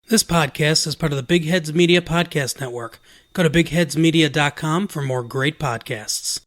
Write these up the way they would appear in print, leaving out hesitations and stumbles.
This podcast is part of the Big Heads Media Podcast Network. Go to bigheadsmedia.com for more great podcasts.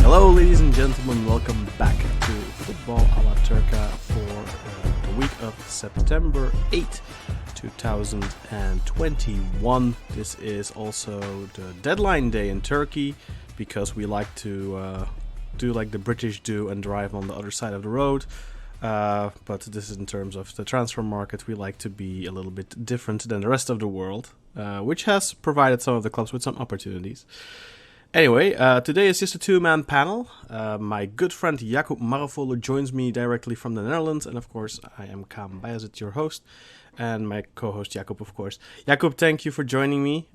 Hello, ladies and gentlemen, welcome back to Football a la Turca for the week of September 8th, 2021. This is also the deadline day in Turkey because we like to do like the British do and drive on the other side of the road. But this is in terms of the transfer market. We like to be a little bit different than the rest of the world, which has provided some of the clubs with some opportunities. Anyway, today is just a two-man panel. My good friend Yakup Marafolo joins me directly from the Netherlands, and of course, I am Kaan Bayezid, your host, and my co-host Yakup, of course. Yakup, thank you for joining me.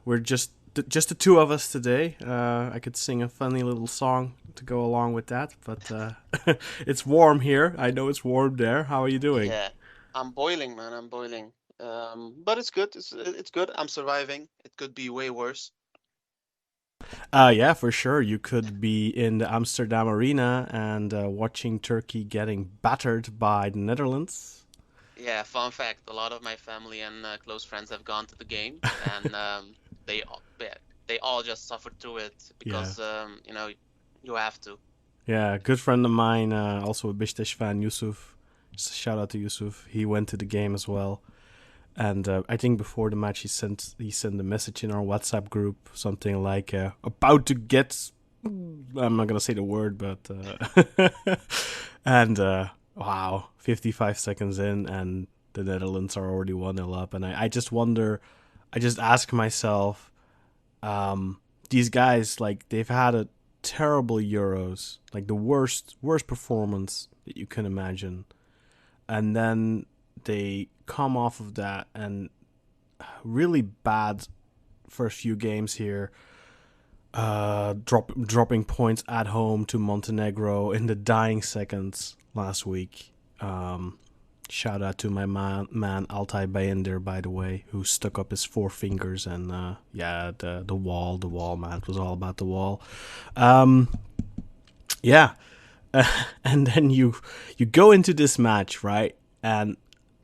We're just the two of us today. I could sing a funny little song to go along with that, but it's warm here. I know it's warm there. How are you doing? Yeah, I'm boiling, man. I'm boiling. But it's good. It's good. I'm surviving. It could be way worse. Yeah, for sure. You could be in the Amsterdam arena and watching Turkey getting battered by the Netherlands. Yeah, fun fact, a lot of my family and close friends have gone to the game, and they all just suffered through it because you have to. Yeah, a good friend of mine, also a Beşiktaş fan, Yusuf. Shout out to Yusuf. He went to the game as well. And I think before the match, he sent a message in our WhatsApp group, something like "about to get." I'm not gonna say the word, but and wow, 55 seconds in, and the Netherlands are already 1-0 up, and I just wonder, I just ask myself, these guys, like, they've had a terrible Euros, like the worst performance that you can imagine, and then they come off of that and really bad first few games here, dropping points at home to Montenegro in the dying seconds last week. Shout out to my man Altay Bayındır, by the way, who stuck up his four fingers, and the wall, man, it was all about the wall. And then you go into this match, right? And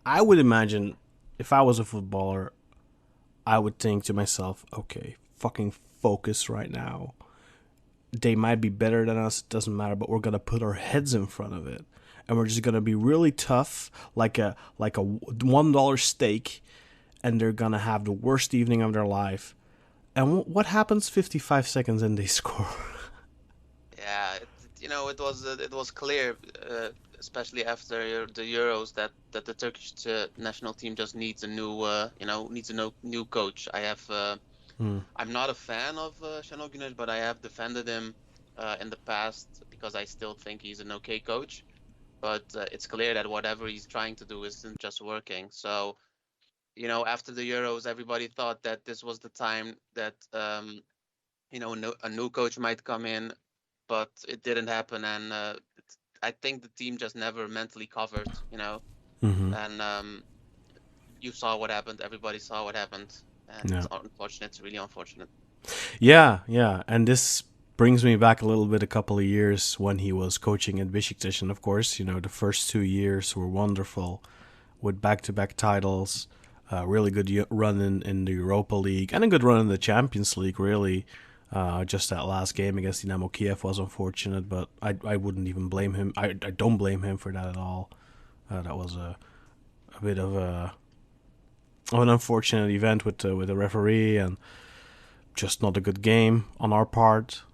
I would imagine if I was a footballer, I would think to myself, okay, fucking focus right now. They might be better than us, it doesn't matter, but we're going to put our heads in front of it. And we're just going to be really tough, like a $1 steak, and they're going to have the worst evening of their life. And what happens 55 seconds in they score? Yeah, it was clear, especially after the Euros, that the Turkish national team just needs a new coach. I'm not a fan of Şenol Güneş, but I have defended him in the past because I still think he's an okay coach. But it's clear that whatever he's trying to do isn't just working. So, after the Euros, everybody thought that this was the time that a new coach might come in, but it didn't happen, and I think the team just never mentally covered, Mm-hmm. and you saw what happened. Everybody saw what happened, and Yeah. It's unfortunate. It's really unfortunate. Yeah, and this brings me back a couple of years when he was coaching at Beşiktaş, and of course, the first 2 years were wonderful with back-to-back titles, really good run in the Europa League, and a good run in the Champions League, really. Just that last game against Dynamo Kiev was unfortunate, but I wouldn't even blame him. I don't blame him for that at all. That was a bit of an unfortunate event with the referee, and just not a good game on our part.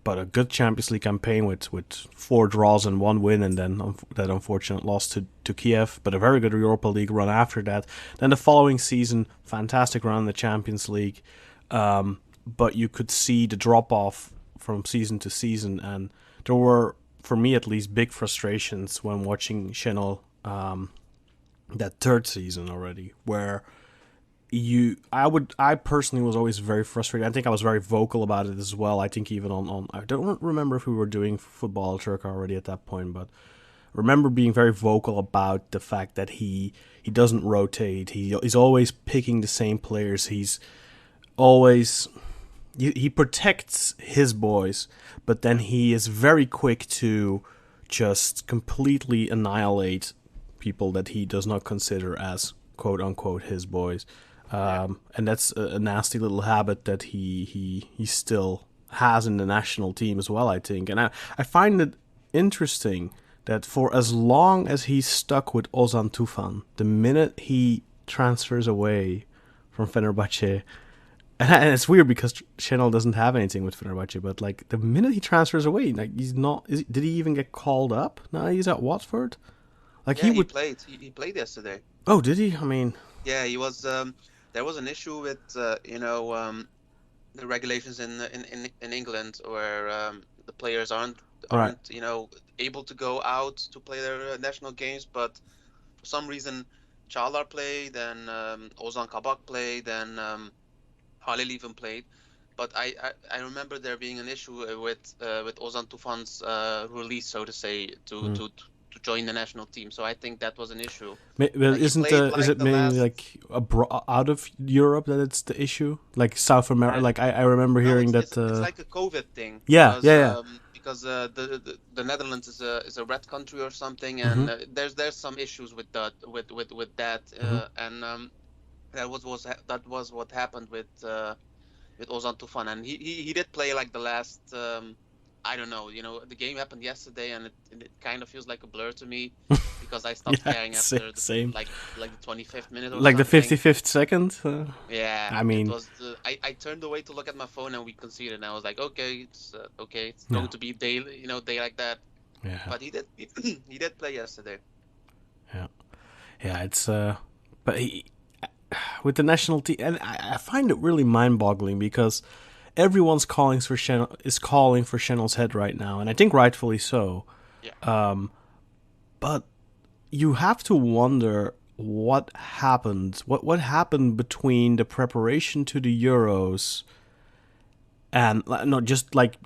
But a good Champions League campaign with 4 draws and 1 win, and then that unfortunate loss to Kiev. But a very good Europa League run after that. Then the following season, fantastic run in the Champions League. But you could see the drop off from season to season, and there were for me at least, big frustrations when watching Channel that third season already, where I personally was always very frustrated. I think I was very vocal about it as well. I think even on I don't remember if we were doing football Turca already at that point, but remember being very vocal about the fact that he doesn't rotate. He's always picking the same players. He's always he protects his boys, but then he is very quick to just completely annihilate people that he does not consider as quote unquote his boys. And that's a nasty little habit that he still has in the national team as well, I think. And I find it interesting that for as long as he's stuck with Ozan Tufan, the minute he transfers away from Fenerbahce, and it's weird because Şenol doesn't have anything with Fenerbahce, but like the minute he transfers away, like he's not. Did he even get called up? No, he's at Watford. Like Yeah, he played. He played yesterday. Oh, did he? I mean, yeah, he was. There was an issue with the regulations in England where the players aren't right. able to go out to play their national games, but for some reason Çağlar played, and Ozan Kabak played, and Halil even played. But I remember there being an issue with Ozan Tufan's release, so to say, to join the national team. So I think that was an issue. Well, is it mainly like out of Europe that it's the issue? Like South America? Like I remember hearing that. It's like a COVID thing. Yeah, because the Netherlands is a red country or something, and there's some issues with that and that was what happened with Ozan Tufan, and he did play like the last. I don't know. The game happened yesterday, and it kind of feels like a blur to me because I stopped caring after like the 25th minute or like something. The 55th second. Yeah, I mean, it was I turned away to look at my phone, and we conceded, and I was like, okay, it's going to be day like that. Yeah. But he did play yesterday. Yeah. It's but with the national team, and I find it really mind-boggling because everyone's calling for Şenol's head right now, and I think rightfully so. Yeah. But you have to wonder what happened. What happened between the preparation to the Euros and not just like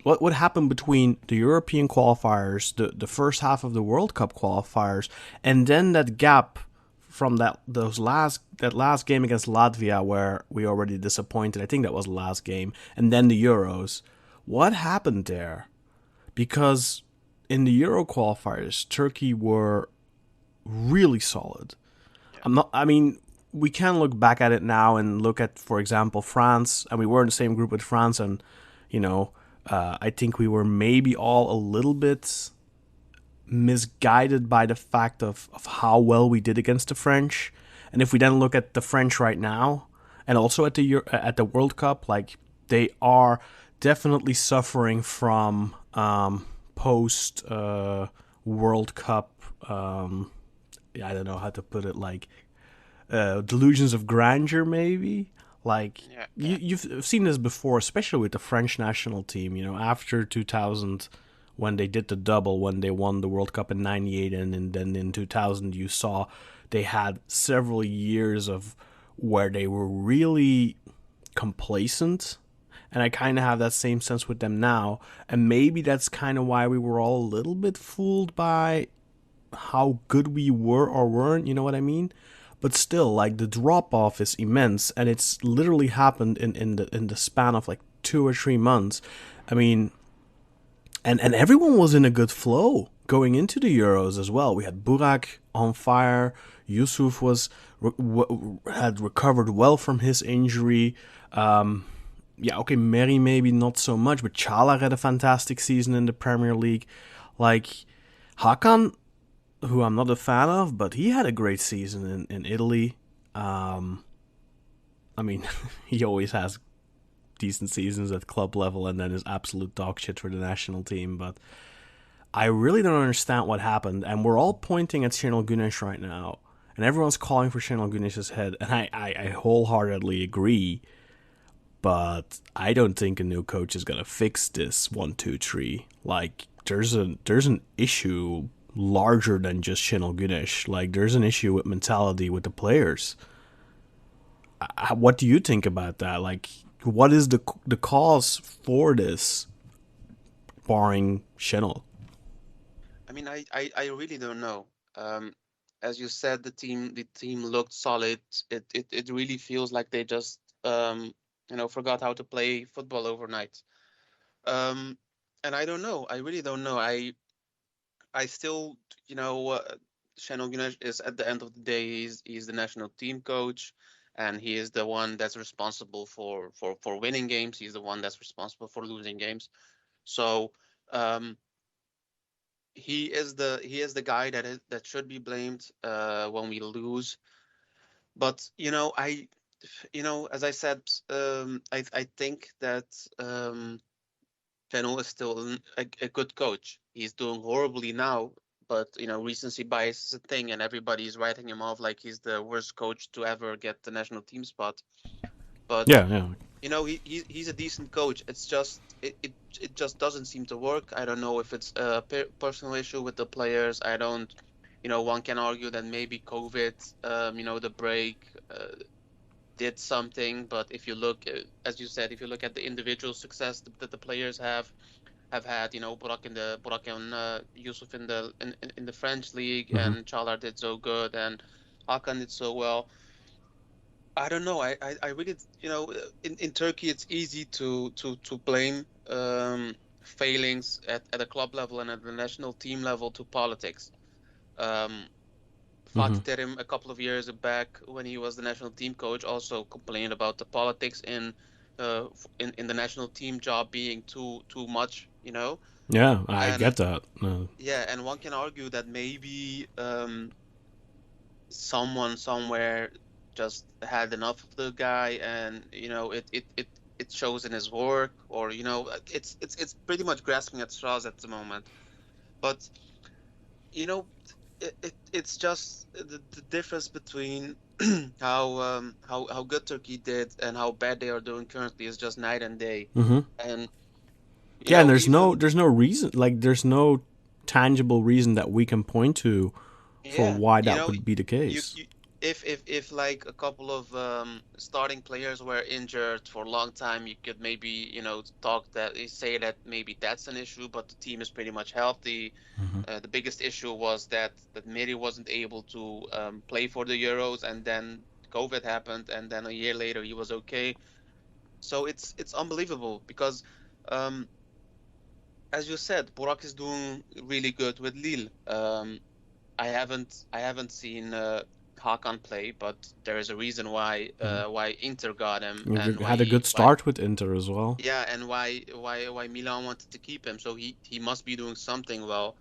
what happened between the European qualifiers, the first half of the World Cup qualifiers, and then that gap from that last game against Latvia where we already disappointed. I think that was the last game, and then the Euros. What happened there? Because in the Euro qualifiers, Turkey were really solid. Yeah. We can look back at it now and look at, for example, France, and we were in the same group with France, and I think we were maybe all a little bit misguided by the fact of how well we did against the French. And if we then look at the French right now, and also at the World Cup, like they are definitely suffering from post World Cup. I don't know how to put it, like delusions of grandeur, maybe. Like you've seen this before, especially with the French national team. After 2000. When they did the double, when they won the World Cup in 98 and then in 2000, you saw they had several years of where they were really complacent. And I kind of have that same sense with them now. And maybe that's kind of why we were all a little bit fooled by how good we were or weren't, you know what I mean? But still, like the drop-off is immense, and it's literally happened in the span of like 2 or 3 months. I mean... And everyone was in a good flow going into the Euros as well. We had Burak on fire. Yusuf had recovered well from his injury. Meri maybe not so much, but Çağlar had a fantastic season in the Premier League. Like Hakan, who I'm not a fan of, but he had a great season in Italy. He always has decent seasons at club level and then is absolute dog shit for the national team. But I really don't understand what happened, and we're all pointing at Şenol Güneş right now, and everyone's calling for Şenol Güneş's head, and I wholeheartedly agree, but I don't think a new coach is gonna fix this 1, 2, 3. Like, there's an issue larger than just Şenol Güneş. Like there's an issue with mentality with the players. What do you think about that? Like, what is the cause for this, barring Şenol? I mean, I really don't know. As you said, the team looked solid. It really feels like they just forgot how to play football overnight. Um, and I don't know. I really don't know. I still, Şenol Güneş is at the end of the day, he's the national team coach, and he is the one that's responsible for winning games. He's the one that's responsible for losing games. So um, he is the guy that should be blamed when we lose. But as I said, I think that Fennel is still a good coach. He's doing horribly now, but recency bias is a thing, and everybody's writing him off like he's the worst coach to ever get the national team spot. But Yeah, yeah. he's a decent coach. It's just it just doesn't seem to work. I don't know if it's a personal issue with the players. I don't. One can argue that maybe COVID, the break did something. But if you look, as you said, if you look at the individual success that the players have had, Burak and Yusuf in the French league, Hmm. and Çağlar did so good, and Hakan did so well. I don't know. I really, in Turkey, it's easy to blame failings at a club level and at the national team level to politics. Um, Hmm. Fatih Terim, a couple of years back, when he was the national team coach, also complained about the politics in the national team job being too much, Yeah, I and get that. yeah, and one can argue that maybe someone somewhere just had enough of the guy, and it shows in his work, or it's pretty much grasping at straws at the moment. But you know it's just the difference between how good Turkey did and how bad they are doing currently is just night and day. Hmm. And Yeah, and even there's no reason, like there's no tangible reason that we can point to for yeah, why that would be the you, case. you if like a couple of starting players were injured for a long time, you could maybe say that maybe that's an issue, but the team is pretty much healthy. Hmm. The biggest issue was that Miri wasn't able to play for the Euros, and then COVID happened, and then a year later he was okay. So it's unbelievable because, um, as you said, Burak is doing really good with Lille. I haven't seen Hakan play, but there is a reason why Inter got him, and Had a good start with Inter as well. why Milan wanted to keep him. So he must be doing something well.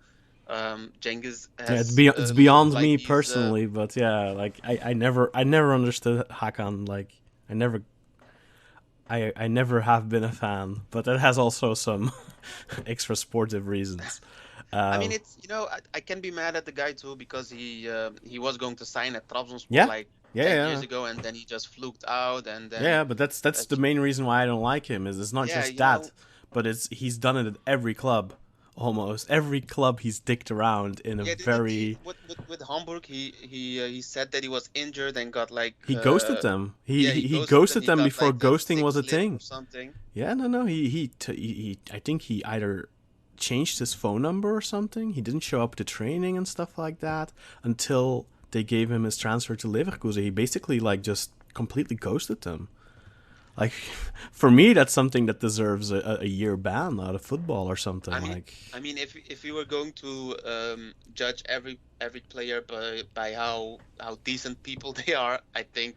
Cengiz Yeah, has it's looked beyond like me he's personally, but yeah, like I never understood Hakan. Like I never I never have been a fan, but that has also some extra sportive reasons. I mean, Um, it's I can be mad at the guy too, because he was going to sign at Trabzonspor yeah, like yeah, 10 yeah, years ago, and then he just fluked out, and then yeah. But that's the that's main reason why I don't like him. Is it's not yeah, just that, but it's he's done it at every club, almost every club he's dicked around in a yeah. Didn't he very. with Hamburg? He said that he was injured and got like He ghosted them. yeah, he He ghosted them. ghosted He them got before like a ghosting sick was a slip or thing. something. Yeah, no. He I think he either changed his phone number or something. He didn't show up to training and stuff like that until they gave him his transfer to Leverkusen. He basically like just completely ghosted them. Like for me, that's something that deserves a year ban out of football or something. I mean, Like if we were going to judge every player by how decent people they are, I think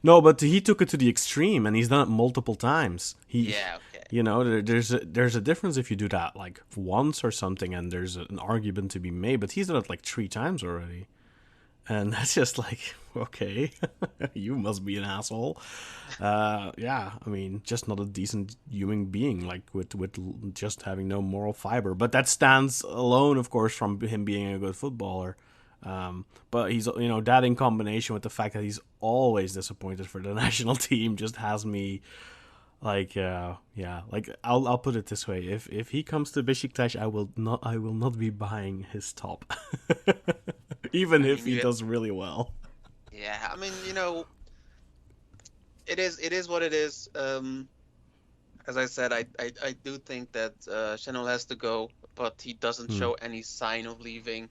no, but he took it to the extreme, and he's done it multiple times. yeah, okay. There's a difference if you do that like once or something, and there's an argument to be made. But he's done it like 3 times already. And that's just like, okay, you must be an asshole. Yeah, I mean, just not a decent human being, like with just having no moral fiber. But that stands alone, of course, from him being a good footballer. But he's, that in combination with the fact that he's always disappointed for the national team just has me Like like I'll put it this way: if he comes to Besiktas, I will not be buying his top, even I if mean, he does really well. yeah. I mean, it is what it is. As I said, I do think that Chanel has to go, but he doesn't Hmm. show any sign of leaving.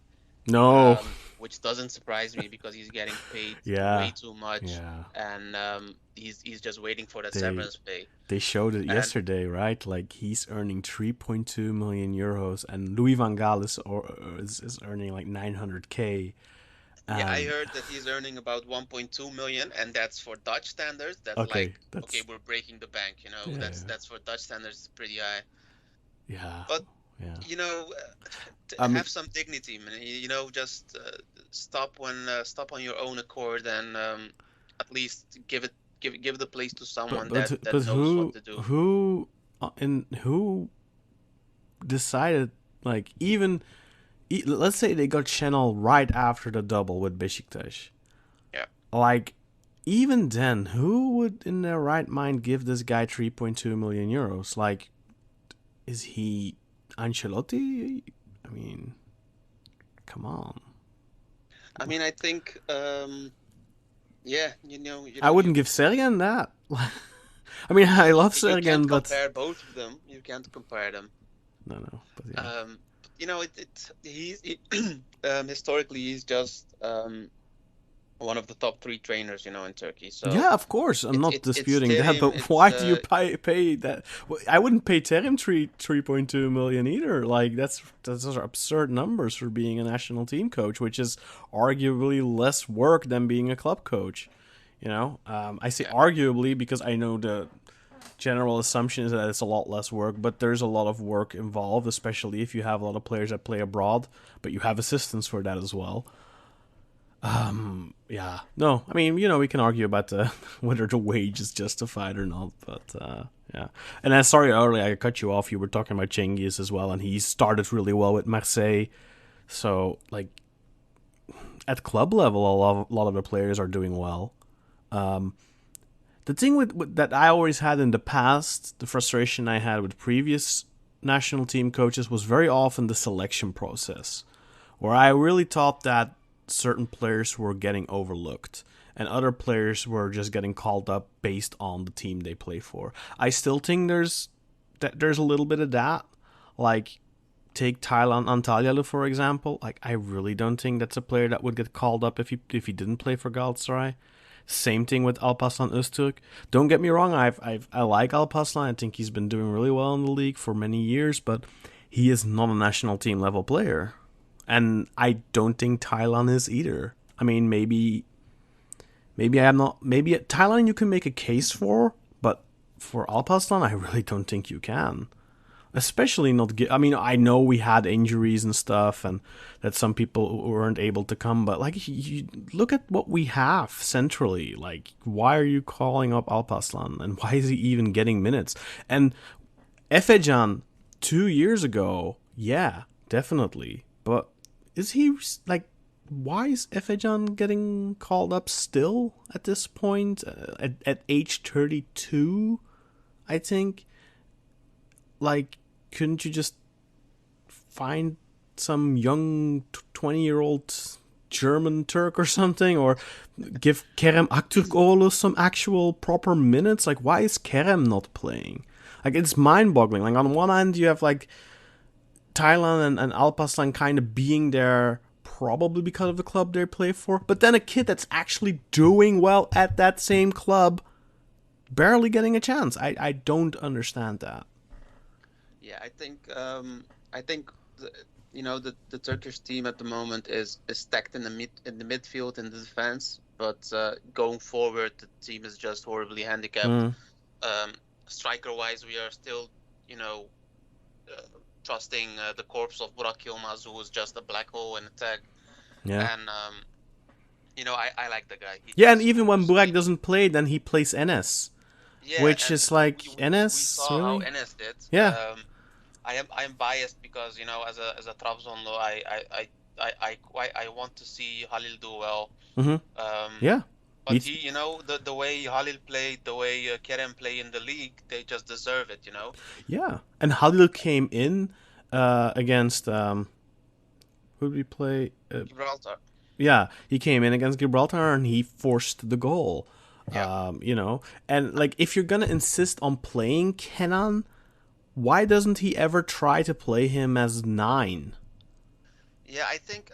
No. Which doesn't surprise me because he's getting paid way Yeah. too much, Yeah. and he's just waiting for that They severance pay. they showed it And yesterday, right? Like he's earning 3.2 million euros, and Louis van Gaal is earning like 900K. yeah, I And heard that he's earning about 1.2 million, and that's for Dutch standards. That's like, okay, okay, that's we're breaking the bank, yeah, That's for Dutch standards pretty high. yeah, But yeah. I mean, have some dignity, man. Just stop on your own accord, and at least give the place to but someone but that but knows what to do. who decided, like, even let's say they got Channel right after the double with Besiktas. Yeah. Like, even then, who would in their right mind give this guy 3.2 million euros? Like, is he Ancelotti? I mean, come on. I mean, I think, yeah, I wouldn't give Sergen that. I mean, I love you Sergen, can't but compare both of them. You can't compare them. no, but yeah. Historically, he's just one of the top three trainers, in Turkey. So Yeah, of course, I'm not it's disputing that, Terim, but why do you pay that? I wouldn't pay Terim 3.2 million either. Like those are absurd numbers for being a national team coach, which is arguably less work than being a club coach. I say yeah. arguably because I know the general assumption is that it's a lot less work, but there's a lot of work involved, especially if you have a lot of players that play abroad, but you have assistants for that as well. Yeah. No, I mean, we can argue about whether the wage is justified or not, but yeah. And sorry earlier I cut you off. You were talking about Cengiz as well, and he started really well with Marseille. So, like, at club level, a lot of the players are doing well. The thing with that I always had in the past, the frustration I had with previous national team coaches was very often the selection process, where I really thought that certain players were getting overlooked and other players were just getting called up based on the team they play for. I still think there's a little bit of that. Like, take Thailand Antalyalu for example. Like, I really don't think that's a player that would get called up if he didn't play for Galatasaray. Same thing with Alparslan Öztürk. Don't get me wrong, I like Alparslan. I think he's been doing really well in the league for many years, but he is not a national team level player. And I don't think Thailand is either. I mean, maybe I'm not. Maybe Thailand you can make a case for, but for Alparslan, I really don't think you can. Especially not. I mean, I know we had injuries and stuff, and that some people weren't able to come. But like, you look at what we have centrally. Like, why are you calling up Alparslan, and why is he even getting minutes? And Efecan 2 years ago, yeah, definitely. But is he like? Why is Efecan getting called up still at this point? At age 32, I think. Like, couldn't you just find some young 20-year-old German Turk or something, or give Kerem Aktürkoğlu some actual proper minutes? Like, why is Kerem not playing? Like, it's mind-boggling. Like, on one hand, you have like Thailand and Alparslan kind of being there probably because of the club they play for, but then a kid that's actually doing well at that same club barely getting a chance. I don't understand that. Yeah, I think the Turkish team at the moment is stacked in the midfield and the defense, but going forward the team is just horribly handicapped. Striker wise, we are still uh, trusting the corpse of Burak Yilmaz, who was just a black hole in attack. Yeah. And I like the guy. Yeah, and even when Burak doesn't play, then he plays NS. Yeah, which is like we NS, saw really? how NS did. Yeah. I am biased because as a Trabzonlu, I want to see Halil do well. Mm-hmm. Yeah. But the way Halil played, the way Kerem play in the league, they just deserve it. Yeah, and Halil came in against who did we play? Gibraltar. Yeah, he came in against Gibraltar and he forced the goal. Yeah. And like if you're gonna insist on playing Kenan, why doesn't he ever try to play him as 9? Yeah, I think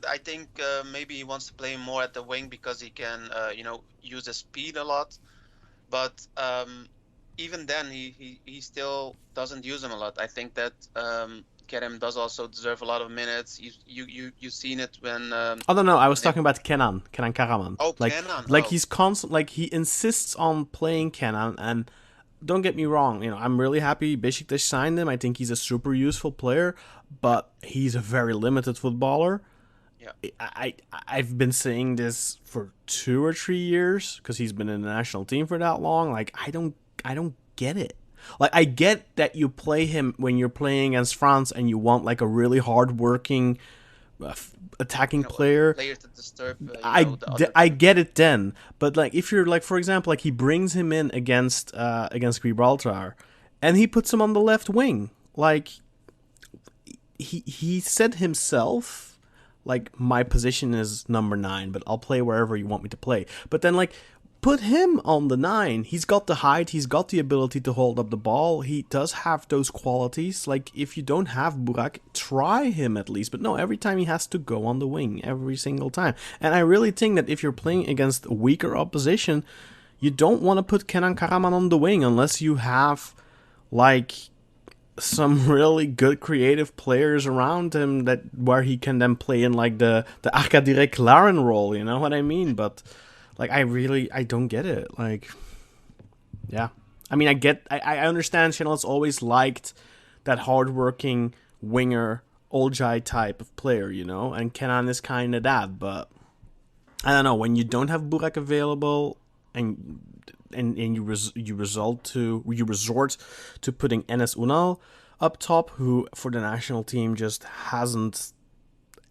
I think maybe he wants to play him more at the wing because he can use his speed a lot. But even then, he still doesn't use him a lot. I think that Kerem does also deserve a lot of minutes. You've seen it when. Oh no, I was talking about Kenan Karaman. Oh, like, Kenan. Like he's constant. Like he insists on playing Kenan, and don't get me wrong. I'm really happy Besiktas signed him. I think he's a super useful player, but he's a very limited footballer. Yeah. I've been saying this for 2 or 3 years because he's been in the national team for that long. Like I don't get it. Like I get that you play him when you're playing against France and you want like a really hard-working attacking player. Players to disturb. I get it then, but like if you're like for example like he brings him in against Gibraltar, and he puts him on the left wing. Like he said himself. Like, my position is number 9, but I'll play wherever you want me to play. But then, like, put him on the 9. He's got the height. He's got the ability to hold up the ball. He does have those qualities. Like, if you don't have Burak, try him at least. But no, every time he has to go on the wing. Every single time. And I really think that if you're playing against weaker opposition, you don't want to put Kenan Karaman on the wing unless you have, like, some really good creative players around him that where he can then play in like the Arkadire Claren role, you know what I mean? But like I don't get it. Like yeah. I mean I understand Chanel's always liked that hardworking winger Olcay type of player, and Kenan is kinda that, but I don't know, when you don't have Burak available and you resort to putting Enes Unal up top, who for the national team just hasn't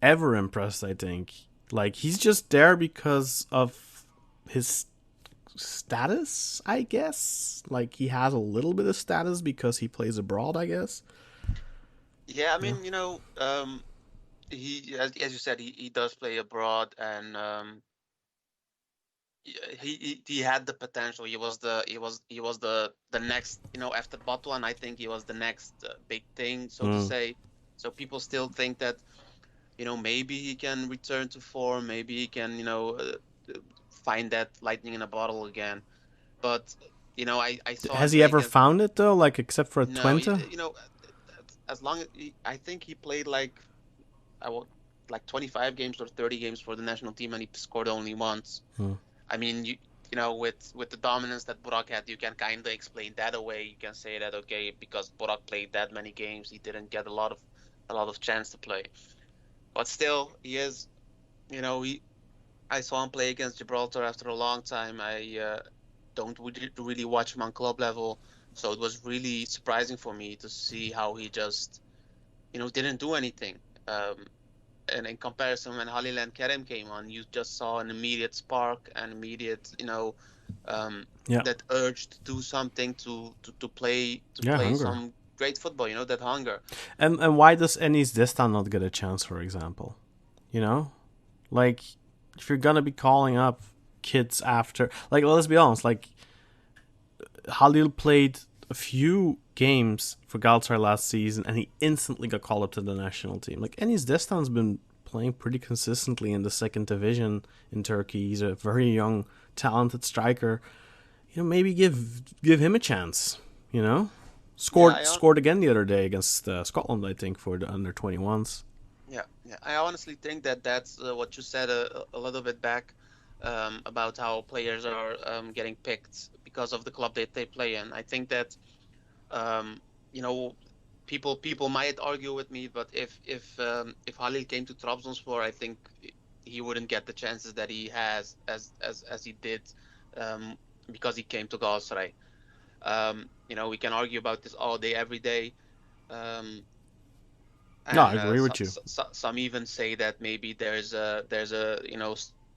ever impressed. I think like he's just there because of his status, I guess. Like he has a little bit of status because he plays abroad, I guess. Yeah, I mean, he as you said, he does play abroad, and he had the potential. He was the next, after Batuan, I think he was the next big thing, so to say. So people still think that maybe he can return to form, maybe he can find that lightning in a bottle again. But I saw. Has he ever found it though? Like except for Twente? As long as I think he played like 25 games or 30 games for the national team, and he scored only once. I mean, with the dominance that Burak had, you can kind of explain that away. You can say that, okay, because Burak played that many games, he didn't get a lot of chance to play. But still, he is, I saw him play against Gibraltar after a long time. I don't really watch him on club level, so it was really surprising for me to see how he just, didn't do anything. And in comparison, when Halil and Kerem came on, you just saw an immediate spark, an immediate, that urge to do something, to play hunger. Some great football, that hunger. And why does Enis Destan not get a chance, for example? Like if you're gonna be calling up kids after, like, let's be honest, like Halil played a few games for Galatasaray last season, and he instantly got called up to the national team. Like Enis Destan's been playing pretty consistently in the second division in Turkey. He's a very young, talented striker. Maybe give him a chance. Scored again the other day against Scotland, I think, for the under-21s. Yeah. I honestly think that's what you said a little bit back about how players are getting picked because of the club that they play in. I think that people might argue with me, but if Halil came to Trabzonspor, I think he wouldn't get the chances that he has as he did because he came to Galatasaray. We can argue about this all day, every day. No, I agree with you. Some even say that maybe there's a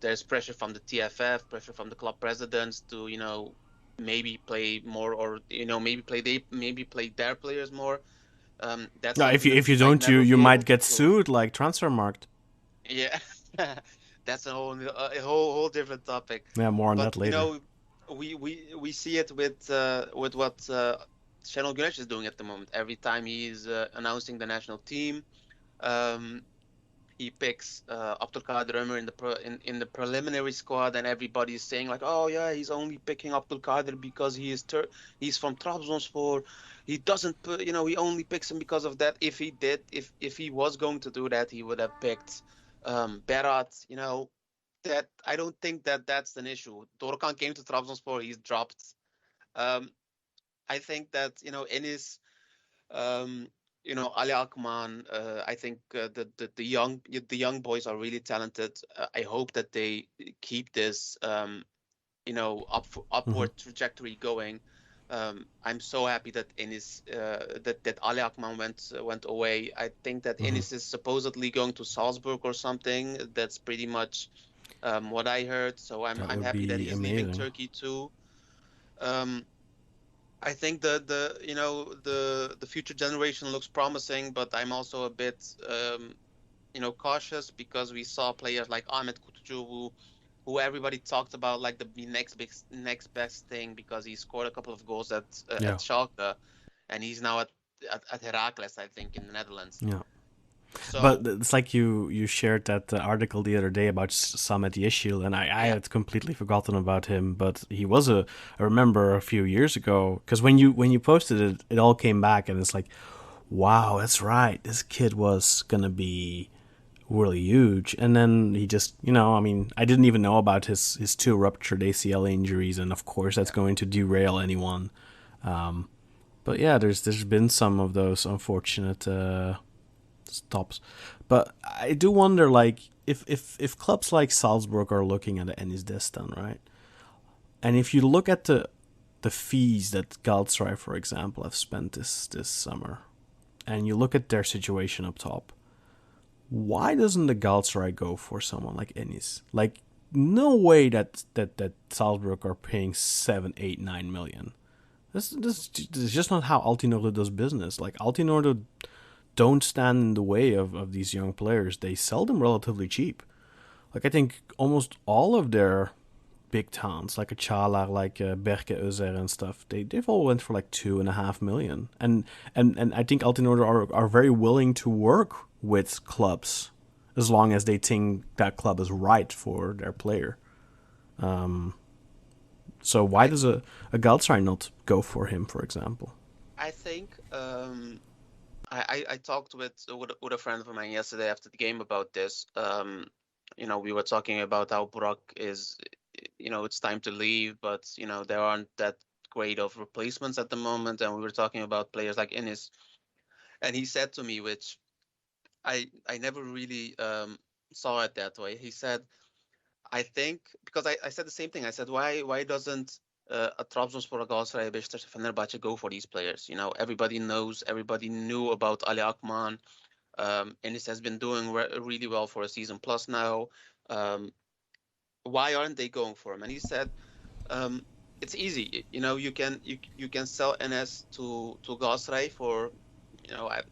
there's pressure from the TFF, pressure from the club presidents to maybe play more, or maybe play their players more. That's Yeah, if something you that if we you might don't, you never you be able might to get do. sued like Transfermarkt. Yeah, that's a whole different topic. Yeah, more on But that later. we see it with what Şenol Güneş is doing at the moment. Every time he's announcing the national team, um, he picks Abdülkadir Ömür in the preliminary squad, and everybody's saying like, oh yeah, he's only picking Abdülkadir because he's from Trabzonspor. He doesn't put, he only picks him because of that. If he was going to do that, he would have picked Berat. That I don't think that that's an issue. Dorukhan came to Trabzonspor, he's dropped. Um, I think that um, Ali Akman. I think the young boys are really talented. I hope that they keep this Hmm. upward trajectory going. I'm so happy that that Ali Akman went away. I think that Hmm. Enis is supposedly going to Salzburg or something. That's pretty much what I heard. So I'm That I'm would happy that be he's leaving amazing. Turkey too. Um, I think the future generation looks promising, but I'm also a bit cautious because we saw players like Ahmet Kutucu who everybody talked about like the next best thing because he scored a couple of goals at Yeah, Schalke, and he's now at Heracles, I think, in the Netherlands. yeah. But So it's like you shared that article the other day about Samet Yeşil, and I yeah, had completely forgotten about him. But he was I remember a few years ago, because when you posted it, it all came back, and it's like, wow, that's right. This kid was gonna be really huge, and then he just, I mean, I didn't even know about his two ruptured ACL injuries, and of course that's yeah, going to derail anyone. But yeah, there's been some of those unfortunate stops. But I do wonder, like, if clubs like Salzburg are looking at Enis Destan, right? And if you look at the fees that Galatasaray, for example, have spent this summer, and you look at their situation up top, why doesn't the Galatasaray go for someone like Enis? Like, no way that Salzburg are paying 7, 8, 9 million. This is just not how Altinoro does business. Like, Altinoro don't stand in the way of these young players. They sell them relatively cheap. Like, I think almost all of their big towns, like a Çağlar, like Berke Özer and stuff, they've all went for like 2.5 million. And I think Altinor are very willing to work with clubs as long as they think that club is right for their player. So why I does a Galatasaray not go for him, for example? I think I talked with a friend of mine yesterday after the game about this. We were talking about how Burak is, it's time to leave, but there aren't that great of replacements at the moment, and we were talking about players like Enis, and he said to me, which I never really saw it that way. He said, I think because I said the same thing. I said, why doesn't a Trabzonspor, a Galatasaray, a Beşiktaş, a Fenerbahçe go for these players? Everybody knew about Ali Akman. Enis has been doing really well for a season plus now. Um, why aren't they going for him? And he said, um, it's easy. You can sell Enes to Galatasaray for,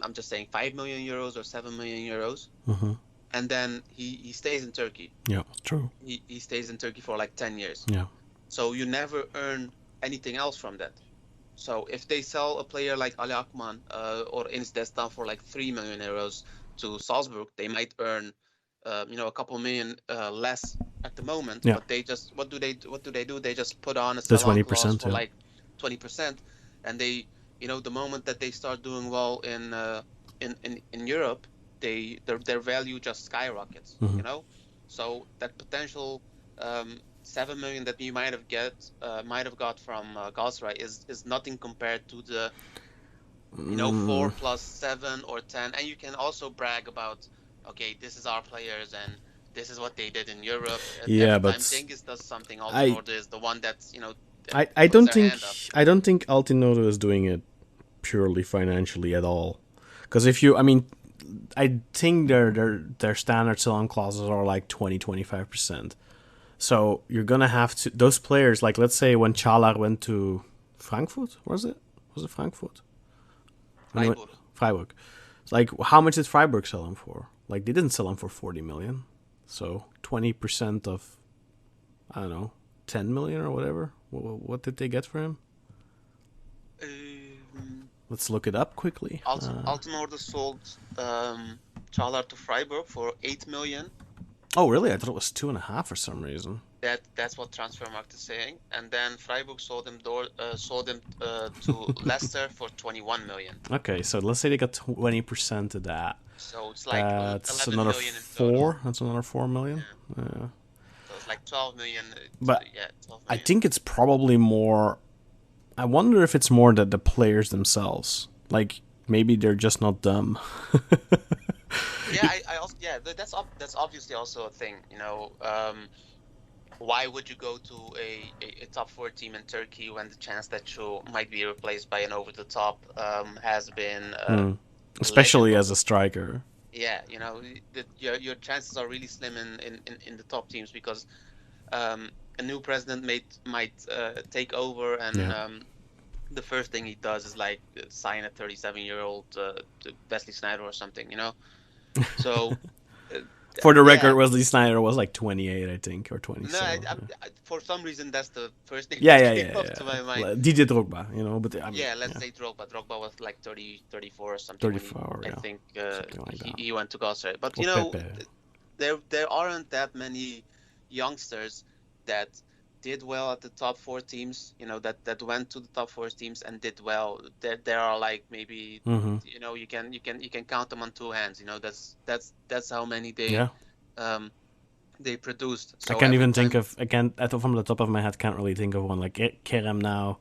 I'm just saying 5 million euros or 7 million euros, Mm-hmm. and then he stays in Turkey. Yeah, true. He stays in Turkey for like 10 years. Yeah, So you never earn anything else from that. So if they sell a player like Ali Akman or Enis Destan for like 3 million euros to Salzburg, they might earn a couple million less at the moment. yeah, But they just what do they do? They just put on a the sell-on clause 20%. for Yeah, like 20%, and the moment that they start doing well in Europe, their value just skyrockets. mm-hmm. So that potential 7 million that you might have got from Galatasaray is nothing compared to the 4 plus 7 or 10, and you can also brag about, okay, this is our players and this is what they did in Europe. Yeah, Every time but Cengiz does something, I Altinorde is the one that's that I puts don't their think hand up. I don't think Altinodo is doing it purely financially at all. Because if you, I mean, I think their standard sell-on clauses are like 20, 25%. So you're gonna have to those players, like let's say when Çağlar went to Frankfurt, was it Frankfurt? When he went- Freiburg. Freiburg. Like, how much did Freiburg sell him for? Like, they didn't sell him for 40 million. So 20% of, I don't know, 10 million or whatever. What did they get for him? Let's look it up quickly. Altenorda sold Çağlar to Freiburg for 8 million. Oh, really? I thought it was 2.5 for some reason. That's what Transfermarkt is saying. And then Freiburg sold him to Leicester for 21 million. Okay, so let's say they got 20% of that. So it's like That's 11 another million in total. 4. That's another 4 million. Yeah. So it's like 12 million. But 12 I million. think it's probably more. I wonder if it's more that the players themselves, like maybe they're just not dumb. Yeah, I also that's obviously also a thing. Why would you go to a top 4 team in Turkey when the chance that you might be replaced by an over the top has been Especially legendary. as a striker. Yeah, your chances are really slim in the top teams because a new president might take over and the first thing he does is like sign a 37-year-old Wesley Sneijder or something, So For the record, Wesley Sneijder was like 28, I think, or 27. No, for some reason that's the first thing Yeah, that yeah, came yeah, up to my mind. DJ Drogba, but I mean, Yeah, let's say Drogba. Drogba was like 30, 34 or something. 34, I yeah. think Something like that. he went to Galatasaray. But Or Pepe. there aren't that many youngsters that did well at the top 4 teams. That went to the top 4 teams and did well. There are like maybe you can count them on 2 hands. That's how many they produced. So I can't even think of. I can't from the top of my head. Can't really think of one. Like Kerem now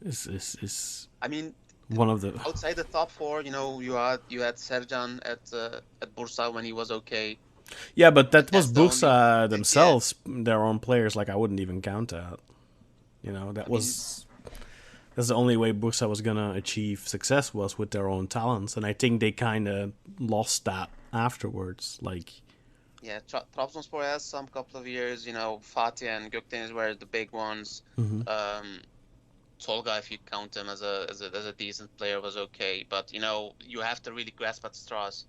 is. I mean, one of the outside the top 4, you had Sercan at Bursa when he was okay. Yeah, but that was That's the Bursa only- themselves, their own players. Like I wouldn't even count that. That's the only way Bursa was gonna achieve success was with their own talents, and I think they kind of lost that afterwards. Like. Yeah, Trabzonspor has some couple of years. Fatih and Gökdeniz were the big ones. Tolga, if you count him as a decent player, was okay. But you have to really grasp at straws.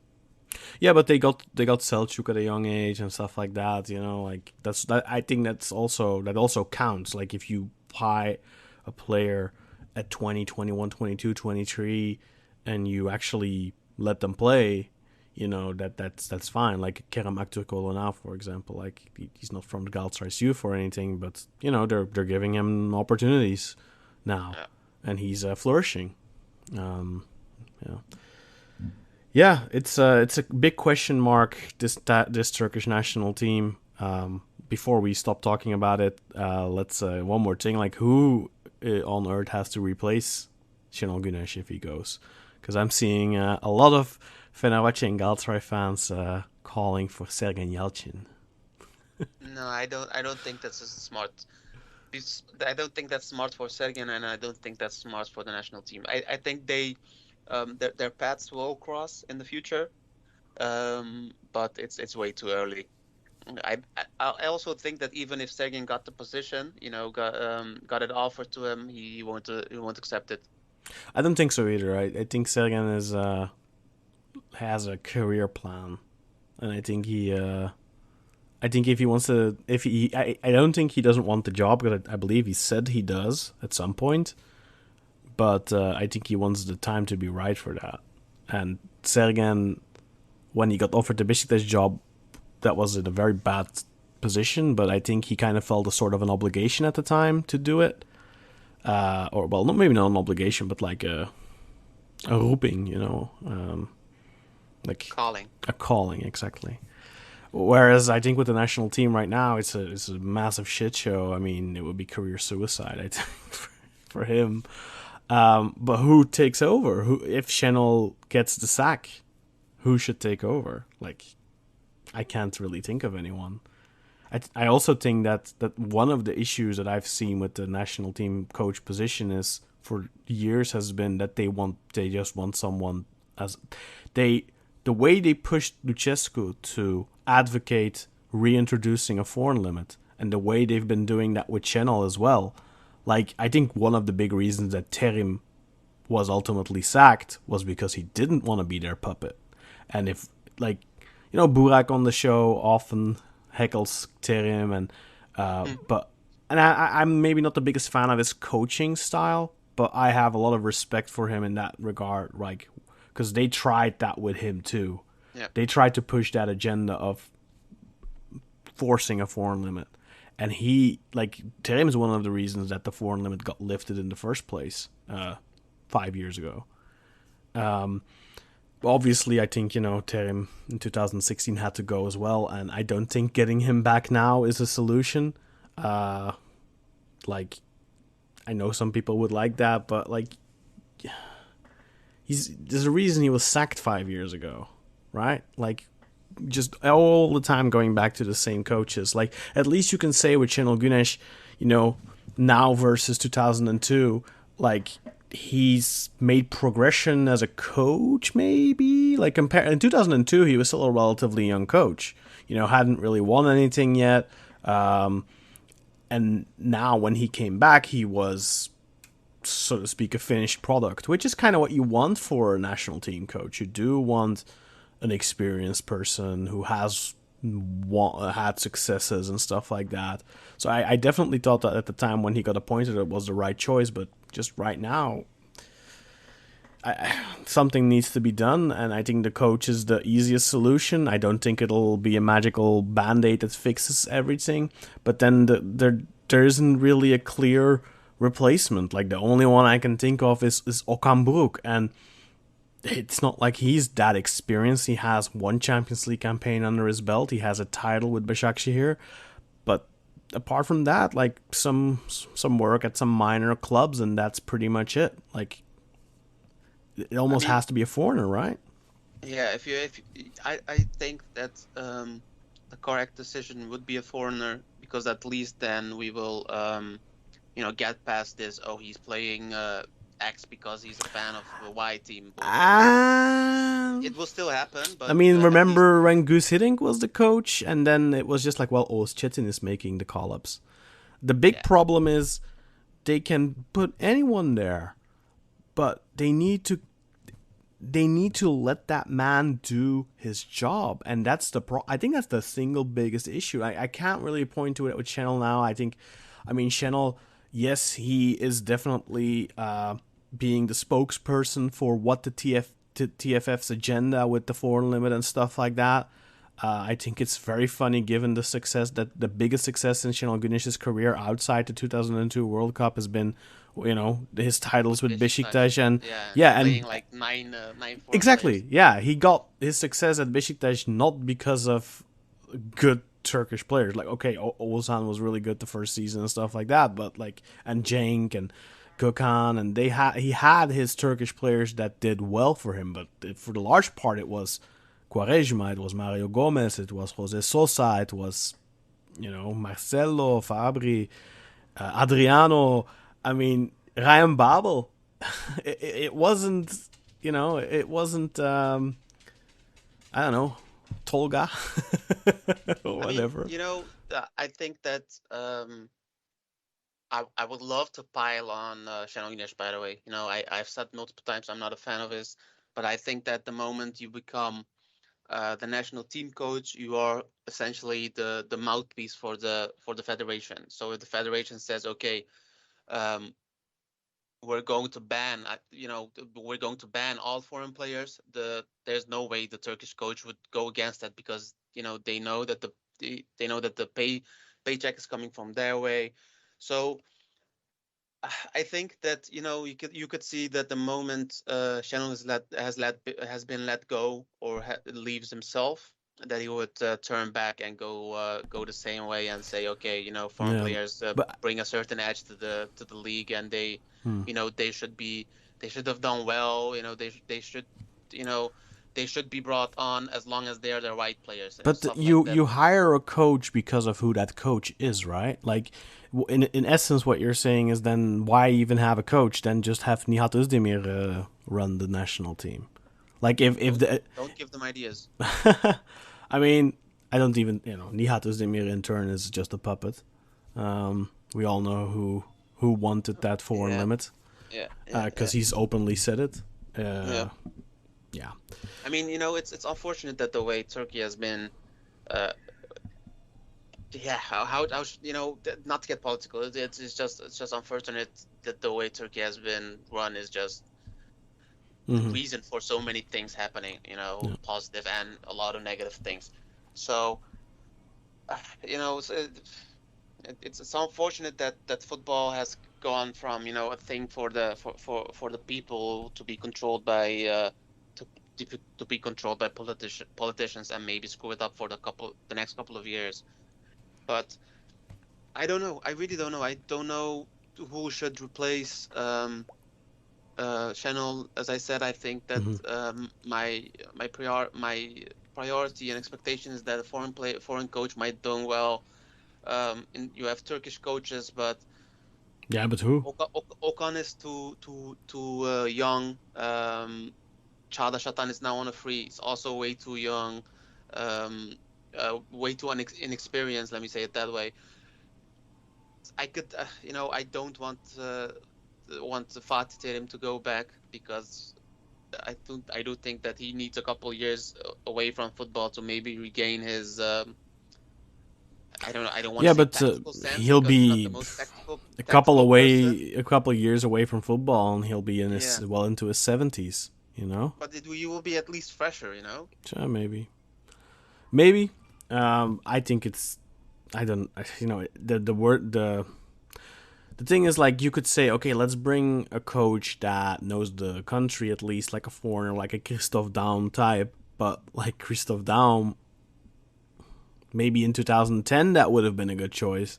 Yeah, but they got Selçuk at a young age and stuff like that. Like that. I think that also counts. Like if you buy a player at 20, 21, 22, 23, and you actually let them play. That's fine. Like Kerem Aktürkoğlu now, for example, like he's not from the Galatasaray youth or anything, but they're giving him opportunities now, and he's flourishing. It's a big question mark. This Turkish national team. Before we stop talking about it, let's one more thing. Like who on earth has to replace Şenol Güneş if he goes? Because I'm seeing a lot of Fenerbahce and Galatasaray fans calling for Sergen Yalçın. No, I don't think that's smart. I don't think that's smart for Sergen, and I don't think that's smart for the national team. I think their paths will cross in the future, but it's way too early. I also think that even if Sergen got the position, got it offered to him, he won't accept it. I don't think so either. I think Sergen has a career plan, and I think if he wants to, I don't think he doesn't want the job, because I believe he said he does at some point, but I think he wants the time to be right for that. And Sergen, when he got offered the Besiktas job, that was in a very bad position, but I think he kind of felt a sort of an obligation at the time to do it. Maybe not an obligation, but like a roeping, like Calling. A calling, exactly. Whereas I think with the national team right now, it's a massive shit show. I mean, it would be career suicide, I think, for him. But who takes over? If Şenol gets the sack, who should take over? Like, I can't really think of anyone. I also think that one of the issues that I've seen with the national team coach position is for years has been that they just want someone the way they pushed Lucescu to advocate reintroducing a foreign limit and the way they've been doing that with Channel as well. Like, I think one of the big reasons that Terim was ultimately sacked was because he didn't want to be their puppet. And if, like, Burak on the show often heckles Terim, and I'm maybe not the biggest fan of his coaching style, but I have a lot of respect for him in that regard, like, because they tried that with him too. Yeah. They tried to push that agenda of forcing a foreign limit, and Terim is one of the reasons that the foreign limit got lifted in the first place 5 years ago. Obviously, I think, Terim in 2016 had to go as well, and I don't think getting him back now is a solution. Like, I know some people would like that, but, like, there's a reason he was sacked 5 years ago, right? Like, just all the time going back to the same coaches. Like, at least you can say with Şenol Güneş, now versus 2002, like, he's made progression as a coach, maybe. Like, in 2002, he was still a relatively young coach. Hadn't really won anything yet. And now when he came back, he was, so to speak, a finished product, which is kind of what you want for a national team coach. You do want an experienced person who has had successes and stuff like that. So I definitely thought that at the time when he got appointed, it was the right choice. But just right now, something needs to be done, and I think the coach is the easiest solution. I don't think it'll be a magical band-aid that fixes everything, but then there isn't really a clear replacement. Like, the only one I can think of is Okan Buruk, and it's not like he's that experienced. He has one Champions League campaign under his belt. He has a title with Başakşehir, but apart from that, like, some work at some minor clubs, and that's pretty much it. Like, it almost has to be a foreigner, right? Yeah, I think that the correct decision would be a foreigner, because at least then we will get past this. Oh, he's playing X because he's a fan of the Y team. It will still happen, but I mean, remember when Gus Hiddink was the coach, and then it was just like, well, Oğuz Çetin is making the call-ups. The big problem is they can put anyone there, but they need to let that man do his job, and that's I think that's the single biggest issue. I can't really point to it with Şenol now. Şenol, yes, he is definitely being the spokesperson for what the TFF's agenda with the foreign limit and stuff like that. I think it's very funny given the success, that the biggest success in Şenol Güneş's career outside the 2002 World Cup has been, his titles with Beşiktaş, and and playing like nine exactly players. Yeah, he got his success at Beşiktaş not because of good Turkish players. Like, okay, Oğuzhan was really good the first season and stuff like that, but like, and Cenk and Gökhan, and he had his Turkish players that did well for him, but for the large part it was Quaresma, it was Mario Gomez, it was Jose Sosa, it was Marcelo, Fabri, Adriano. I mean, Ryan Babel. it wasn't, it wasn't, I don't know, Tolga or whatever. I think that I would love to pile on Şenol Güneş, by the way. I've said multiple times I'm not a fan of his, but I think that the moment you become the national team coach, you are essentially the mouthpiece for the federation. So if the federation says, okay, we're going to ban all foreign players, there's no way the Turkish coach would go against that, because they know that the paycheck is coming from their way. So I think that you could see that the moment Şenol has been let go or leaves himself, that he would turn back and go the same way and say, okay, foreign players bring a certain edge to the league, and they they should have done well. They should be brought on as long as they're the right players. But you hire a coach because of who that coach is, right? Like, in essence, what you're saying is, then why even have a coach? Then just have Nihat Özdemir run the national team. Like, if don't give them ideas. I mean, I don't even, Nihat Özdemir in turn is just a puppet. We all know who wanted that foreign limit because he's openly said it. Yeah. Yeah. I mean, it's unfortunate that the way Turkey has been, not to get political, it's just unfortunate that the way Turkey has been run is just the reason for so many things happening, positive and a lot of negative things. So, it's unfortunate that football has gone from a thing for the people to be controlled by to be controlled by politicians and maybe screw it up for the next couple of years. But I don't know. I really don't know. I don't know who should replace Channel. As I said, I think that my priority and expectation is that a foreign coach might do well. You have Turkish coaches, but Yeah, but who? Okan is too young. Çağdaş Atan is now on a free. He's also way too young. Way too inexperienced. Let me say it that way. I could, I don't want Fatih Terim to go back because I do think that he needs a couple years away from football to maybe regain his. I don't know. I don't want Yeah, to say but tactical sense he'll because he's not the be most tactical a couple person. a couple of years away from football, and he'll be in Yeah, into his 70s. but you will be at least fresher. Sure, maybe. I think it's. I don't. The thing is, like, you could say, okay, let's bring a coach that knows the country at least, like a foreigner, like a Christoph Daum type. But like Christoph Daum, maybe in 2010 that would have been a good choice.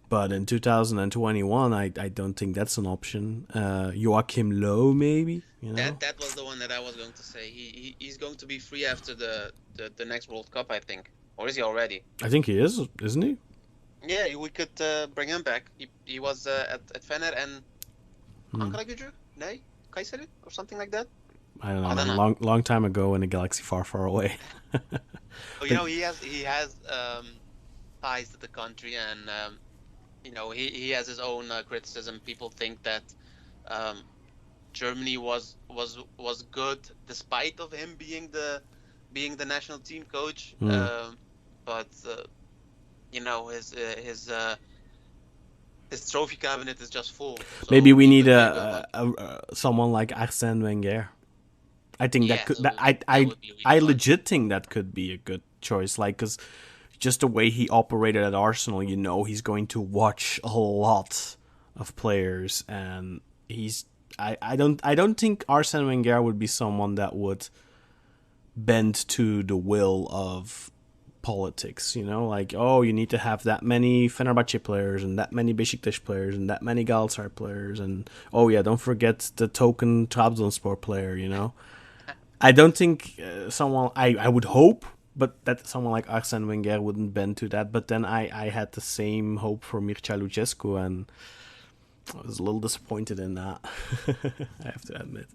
But in 2021, I don't think that's an option. Joachim Low, maybe. That was the one that I was going to say. He's going to be free after the next World Cup, I think, or is he already? I think he is, isn't he? Yeah, we could bring him back. He was at Fener and Ankara Gücü, no, Kayseri or something like that. I don't know, man. Long time ago in a galaxy far, far away. So, he has ties to the country, and he has his own criticism. People think that Germany was good despite of him being the national team coach. But his trophy cabinet is just full. So maybe we need someone like Arsène Wenger. I think I legit think that could be a good choice. Like, because just the way he operated at Arsenal, he's going to watch a lot of players, and I don't think Arsène Wenger would be someone that would bend to the will of politics, like, oh, you need to have that many Fenerbahce players and that many Beşiktaş players and that many Galatasaray players, and oh yeah, don't forget the token Trabzonspor player, I don't think someone, I would hope, but that someone like Arsène Wenger wouldn't bend to that. But then I had the same hope for Mircea Lucescu, and I was a little disappointed in that. I have to admit.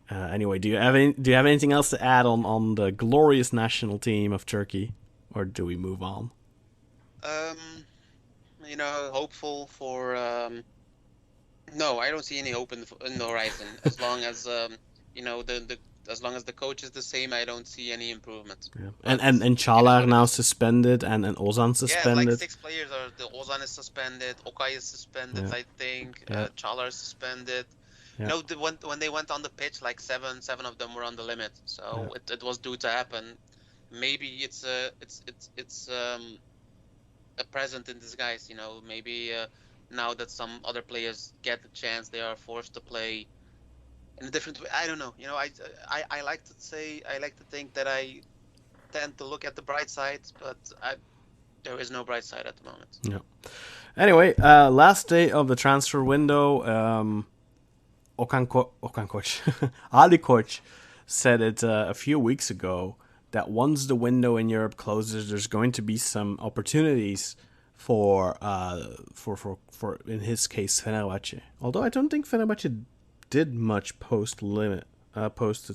Anyway, do you have anything else to add on the glorious national team of Turkey, or do we move on? Hopeful for. No, I don't see any hope in the horizon. As long as as long as the coach is the same, I don't see any improvement. Yeah. And Çağlar now suspended, and Ozan suspended. Yeah, like 6 players are. The Ozan is suspended. Okay is suspended. I think. Çağlar is suspended. Yeah. When they went on the pitch, like seven of them were on the limit, so it was due to happen. Maybe it's a present in disguise. Maybe now that some other players get the chance, they are forced to play in a different way. I don't know. I like to think that I tend to look at the bright side, but there is no bright side at the moment. Yeah. Anyway, last day of the transfer window. Okan Koç, Ali Koç said it a few weeks ago that once the window in Europe closes, there's going to be some opportunities for in his case Fenerbahce. Although I don't think Fenerbahce did much post the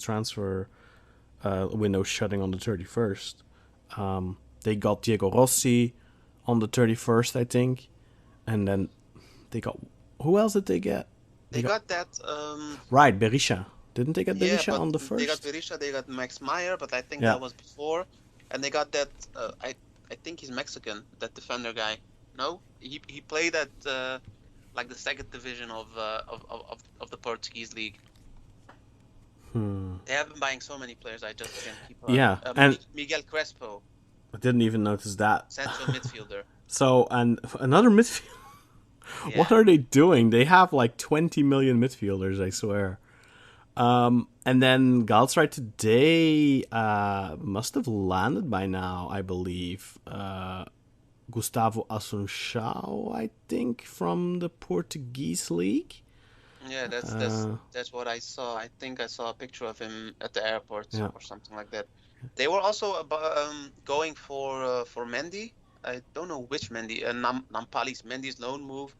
transfer window shutting on the 31st. They got Diego Rossi on the 31st, I think. And then they got... Who else did they get? They got that. Right, Berisha. Didn't they get Yeah, Berisha but on the they got first? Berisha, they got Max Meyer, but I think Yeah. that was before. And they got that. I think he's Mexican, that defender guy. No, he played at like the second division of the Portuguese league. They have been buying so many players, I just can't keep up. Yeah, and Miguel Crespo, I didn't even notice that. central midfielder. So, and another midfield. Yeah. What are they doing? They have like 20 million midfielders, I swear. And then Galatasaray today must have landed by now, I believe. Gustavo Assunção, I think, from the Portuguese league. Yeah, that's what I saw. I think I saw a picture of him at the airport or something like that. They were also going for Mendy. I don't know which Mendy. Nampali's Mendy's loan move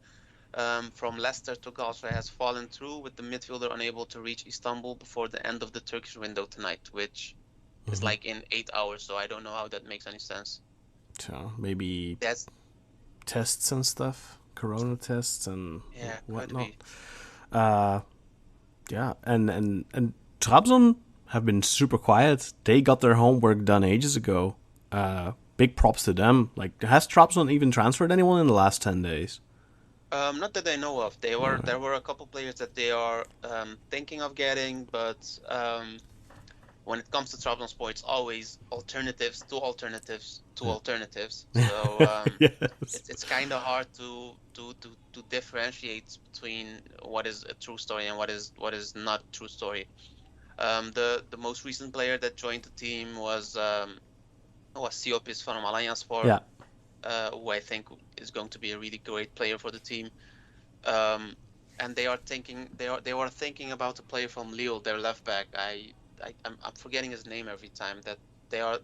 from Leicester to Galatasaray has fallen through, with the midfielder unable to reach Istanbul before the end of the Turkish window tonight, which is like in 8 hours. So I don't know how that makes any sense. So maybe That's tests and stuff, corona tests and whatnot. Yeah, and Trabzon have been super quiet. They got their homework done ages ago. Big props to them. Like, has Trabzon even transferred anyone in the last 10 days? not that I know of. There were a couple players that they are thinking of getting, but when it comes to Trabzonspor, it's always alternatives to alternatives to alternatives. So Yes. it's kind of hard to differentiate between what is a true story and what is not a true story. The most recent player that joined the team was Siopis from Alanyaspor, who I think is going to be a really great player for the team. And they were thinking about a player from Lille, their left back. I'm forgetting his name every time. That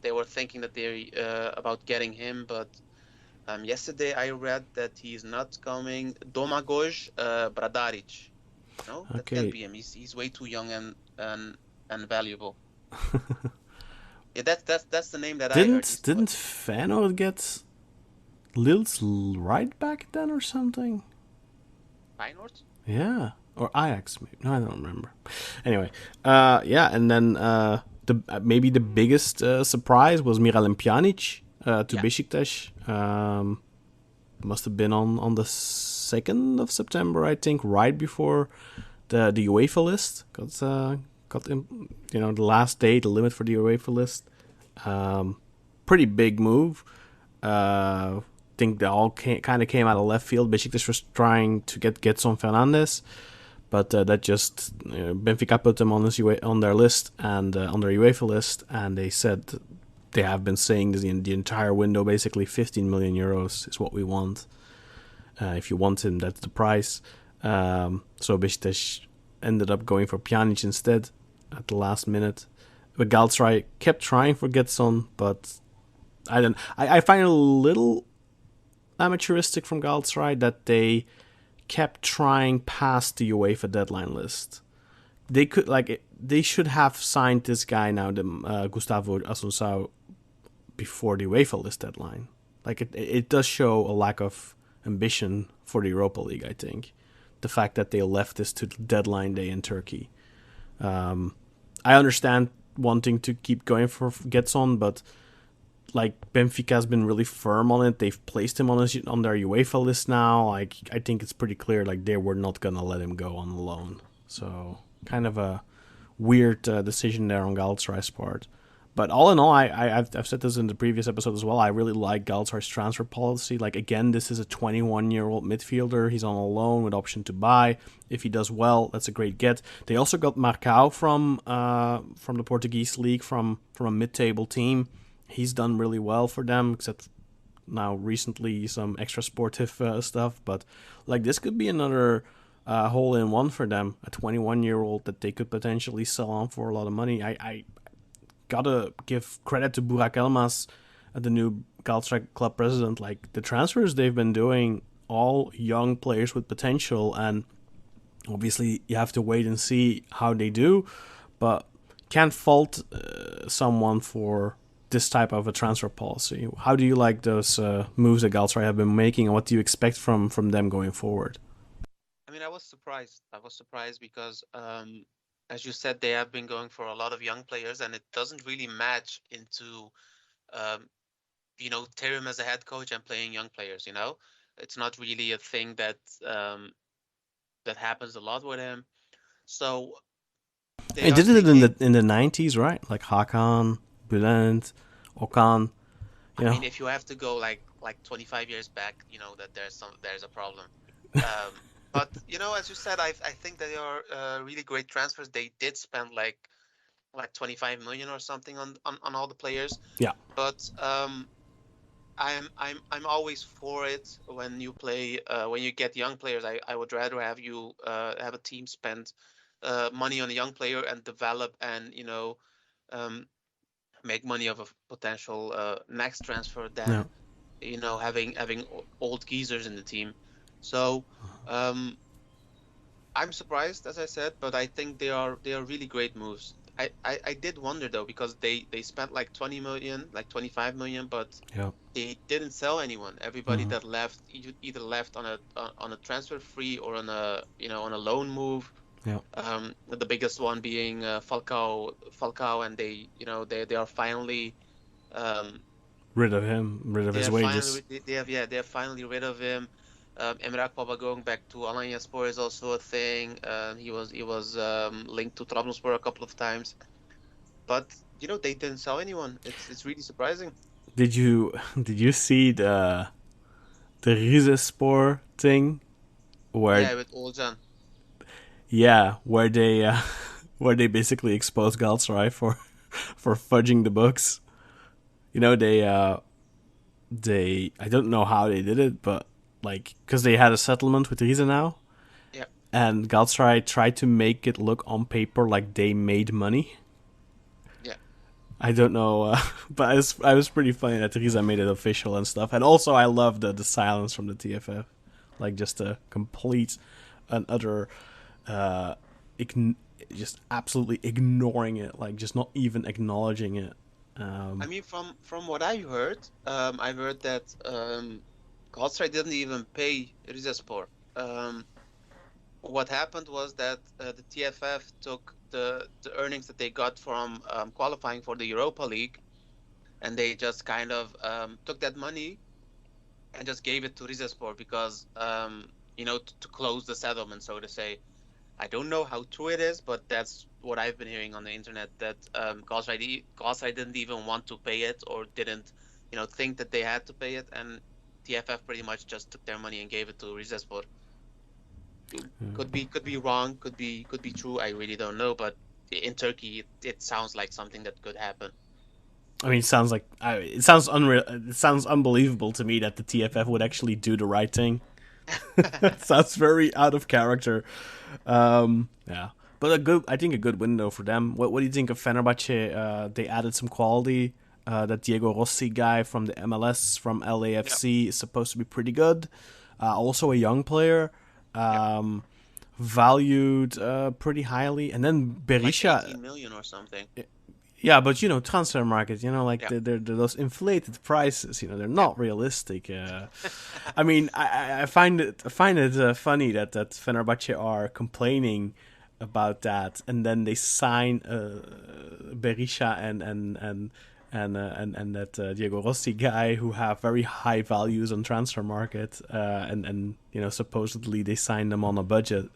they were thinking that they about getting him, but yesterday I read that he's not coming. Domagoj Bradaric. No, that can't be him. He's way too young and valuable. Yeah, that's the name that I heard. Didn't Feyenoord get Lille's right back then or something? Feyenoord? Yeah, or Ajax maybe. No, I don't remember. Anyway, and then maybe the biggest surprise was Miralem Pjanic to Beşiktaş. Must have been on the 2nd of September, I think, right before the UEFA list got the last day, the limit for the UEFA list. Pretty big move. Think they all kind of came out of left field. Beşiktaş was trying to get Gedson Fernandes, but that just Benfica put them on their list and on their UEFA list, and they said they have been saying this the entire window. Basically, 15 million euros is what we want. If you want him, that's the price. So Beşiktaş ended up going for Pjanic instead at the last minute. But Galatasaray kept trying for Gedson, but I find it a little amateuristic from Galatasaray that they kept trying past the UEFA deadline list. They should have signed this guy now, Gustavo Assunção, before the UEFA list deadline. It does show a lack of ambition for the Europa League, I think. The fact that they left this to deadline day in Turkey. I understand wanting to keep going for Gedson, but Benfica has been really firm on it. They've placed him on their UEFA list now. I think it's pretty clear they were not gonna let him go on loan. So kind of a weird decision there on Galatasaray's part. But all in all, I've said this in the previous episode as well. I really like Galatasaray's transfer policy. Again, this is a 21-year-old midfielder. He's on a loan with option to buy. If he does well, that's a great get. They also got Marcao from the Portuguese league, from a mid-table team. He's done really well for them, except now recently some extra sportive stuff. But this could be another hole-in-one for them. A 21-year-old that they could potentially sell on for a lot of money. I gotta give credit to Burak Elmas, the new Galatasaray club president. The transfers they've been doing, all young players with potential, and obviously you have to wait and see how they do, but can't fault someone for this type of a transfer policy. How do you like those moves that Galatasaray have been making, and what do you expect from them going forward? I mean, I was surprised. I was surprised because, as you said, they have been going for a lot of young players, and it doesn't really match into, um, Terim as a head coach and playing young players. It's not really a thing um, that happens a lot with him. So they He are did it in thinking. the 90s, right? Like Hakan, Bülent, Okan. I mean, if you have to go like 25 years back, that there's a problem. But as you said, I think they are really great transfers. They did spend like 25 million or something on all the players. Yeah. But I'm always for it when you play when you get young players. I would rather have you have a team spend money on a young player and develop and um, make money of a potential next transfer Yeah. than having old geezers in the team. So um, I'm surprised, as I said, but I think they are really great moves. I did wonder though because they spent like 20 million, like 25 million, but Yeah. they didn't sell anyone. Everybody that left either left on a transfer free or on a loan move. Yeah. The biggest one being Falcao, and they are finally um, Rid of his wages. they're finally rid of him. Emre Akbaba going back to Alanyaspor is also a thing. He was linked to Trabzonspor a couple of times, but they didn't sell anyone. It's really surprising. Did you see the Rizespor thing where Yeah, with Olcan. where they where they basically exposed Galatasaray for for fudging the books. They I don't know how they did it, but like because they had a settlement with Rize now, Yeah, and Galatasaray tried to make it look on paper like they made money. yeah. I don't know, but I was pretty funny that Rize made it official and stuff. And also, I love the silence from the TFF, like just a complete and utter, uh, just absolutely ignoring it, like just not even acknowledging it. I mean, from what I heard that Galatasaray didn't even pay Rizespor. Um, what happened was that the TFF took the earnings that they got from qualifying for the Europa League, and they just kind of took that money and just gave it to Rizespor because to close the settlement, so to say. I don't know how true it is, but that's what I've been hearing on the internet, that Galatasaray didn't even want to pay it or didn't think that they had to pay it, and TFF pretty much just took their money and gave it to Rizespor. Could be wrong, could be true. I really don't know, but in Turkey, it sounds like something that could happen. I mean, it sounds like it sounds unreal. It sounds unbelievable to me that the TFF would actually do the right thing. It sounds very out of character. Yeah, but I think a good window for them. What do you think of Fenerbahce? They added some quality. That Diego Rossi guy from the MLS from LAFC is supposed to be pretty good. Also a young player. Yep. Valued pretty highly, and then Like Berisha. 18 million or something. Yeah, but transfer market, like Yep. they're those inflated prices. They're Yep. not realistic. I mean, I find it funny that Fenerbahce are complaining about that, and then they sign Berisha and that Diego Rossi guy who have very high values on transfer market, and supposedly they signed them on a budget.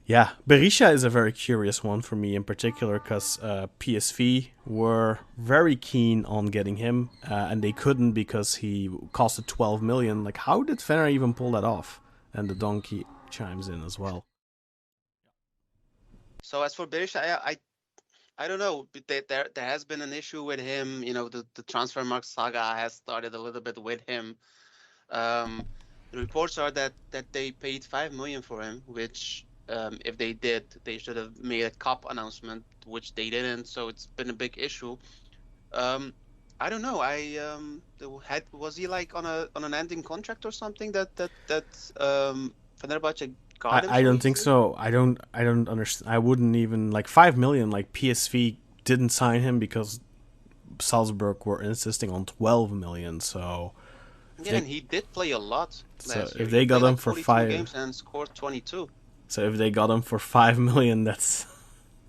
Yeah, Berisha is a very curious one for me in particular because PSV were very keen on getting him, and they couldn't because he costed 12 million. Like, how did Fener even pull that off? And the donkey chimes in as well. So as for Berisha, I don't know. But there has been an issue with him. The transfer mark saga has started a little bit with him. Um, the reports are that they paid 5 million for him, which if they did, they should have made a cup announcement, which they didn't. So it's been a big issue. Um, I don't know. Was he like on an ending contract or something that Fenerbahce got him I so don't think easily? so. I don't understand. I wouldn't even like 5 million. Like PSV didn't sign him because Salzburg were insisting on 12 million. So Yeah, and he did play a lot last year. if they got him like for 42 games and scored 22. So if they got him for 5 million, that's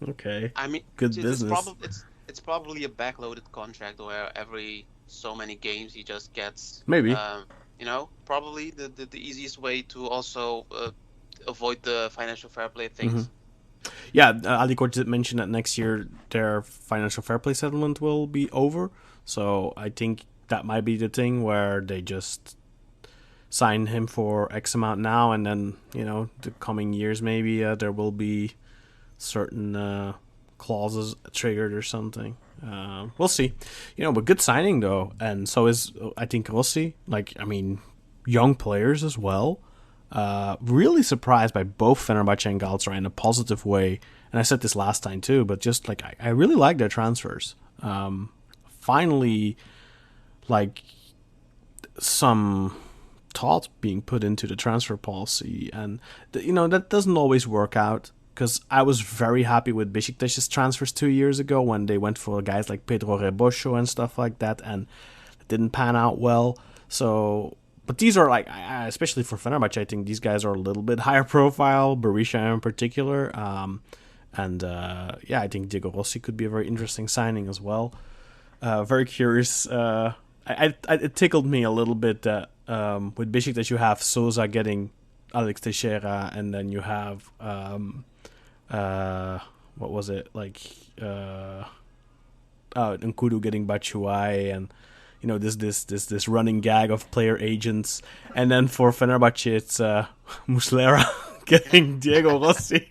okay. I mean, Good business. it's probably a backloaded contract where every so many games he just gets. Maybe. Probably the easiest way to also avoid the financial fair play things. Yeah, Alikor did mention that next year their financial fair play settlement will be over. So I think that might be the thing where they just sign him for X amount now, and then, the coming years maybe there will be certain clauses triggered or something. We'll see. But good signing though, and so is I think Rossi. Young players as well. Really surprised by both Fenerbahce and Galatasaray in a positive way. And I said this last time too, but just I really like their transfers. Finally, some thought being put into the transfer policy, and that doesn't always work out. Because I was very happy with Beşiktaş's transfers 2 years ago when they went for guys like Pedro Rebosho and stuff like that, and it didn't pan out well. So, but these are especially for Fenerbahce, I think these guys are a little bit higher profile, Berisha in particular. I think Diego Rossi could be a very interesting signing as well. Very curious. It tickled me a little bit that with Beşiktaş you have Sousa getting Alex Teixeira, and then you have what was it Nkudu getting Batshuayi, and this running gag of player agents, and then for Fenerbahce it's Muslera getting Diego Rossi.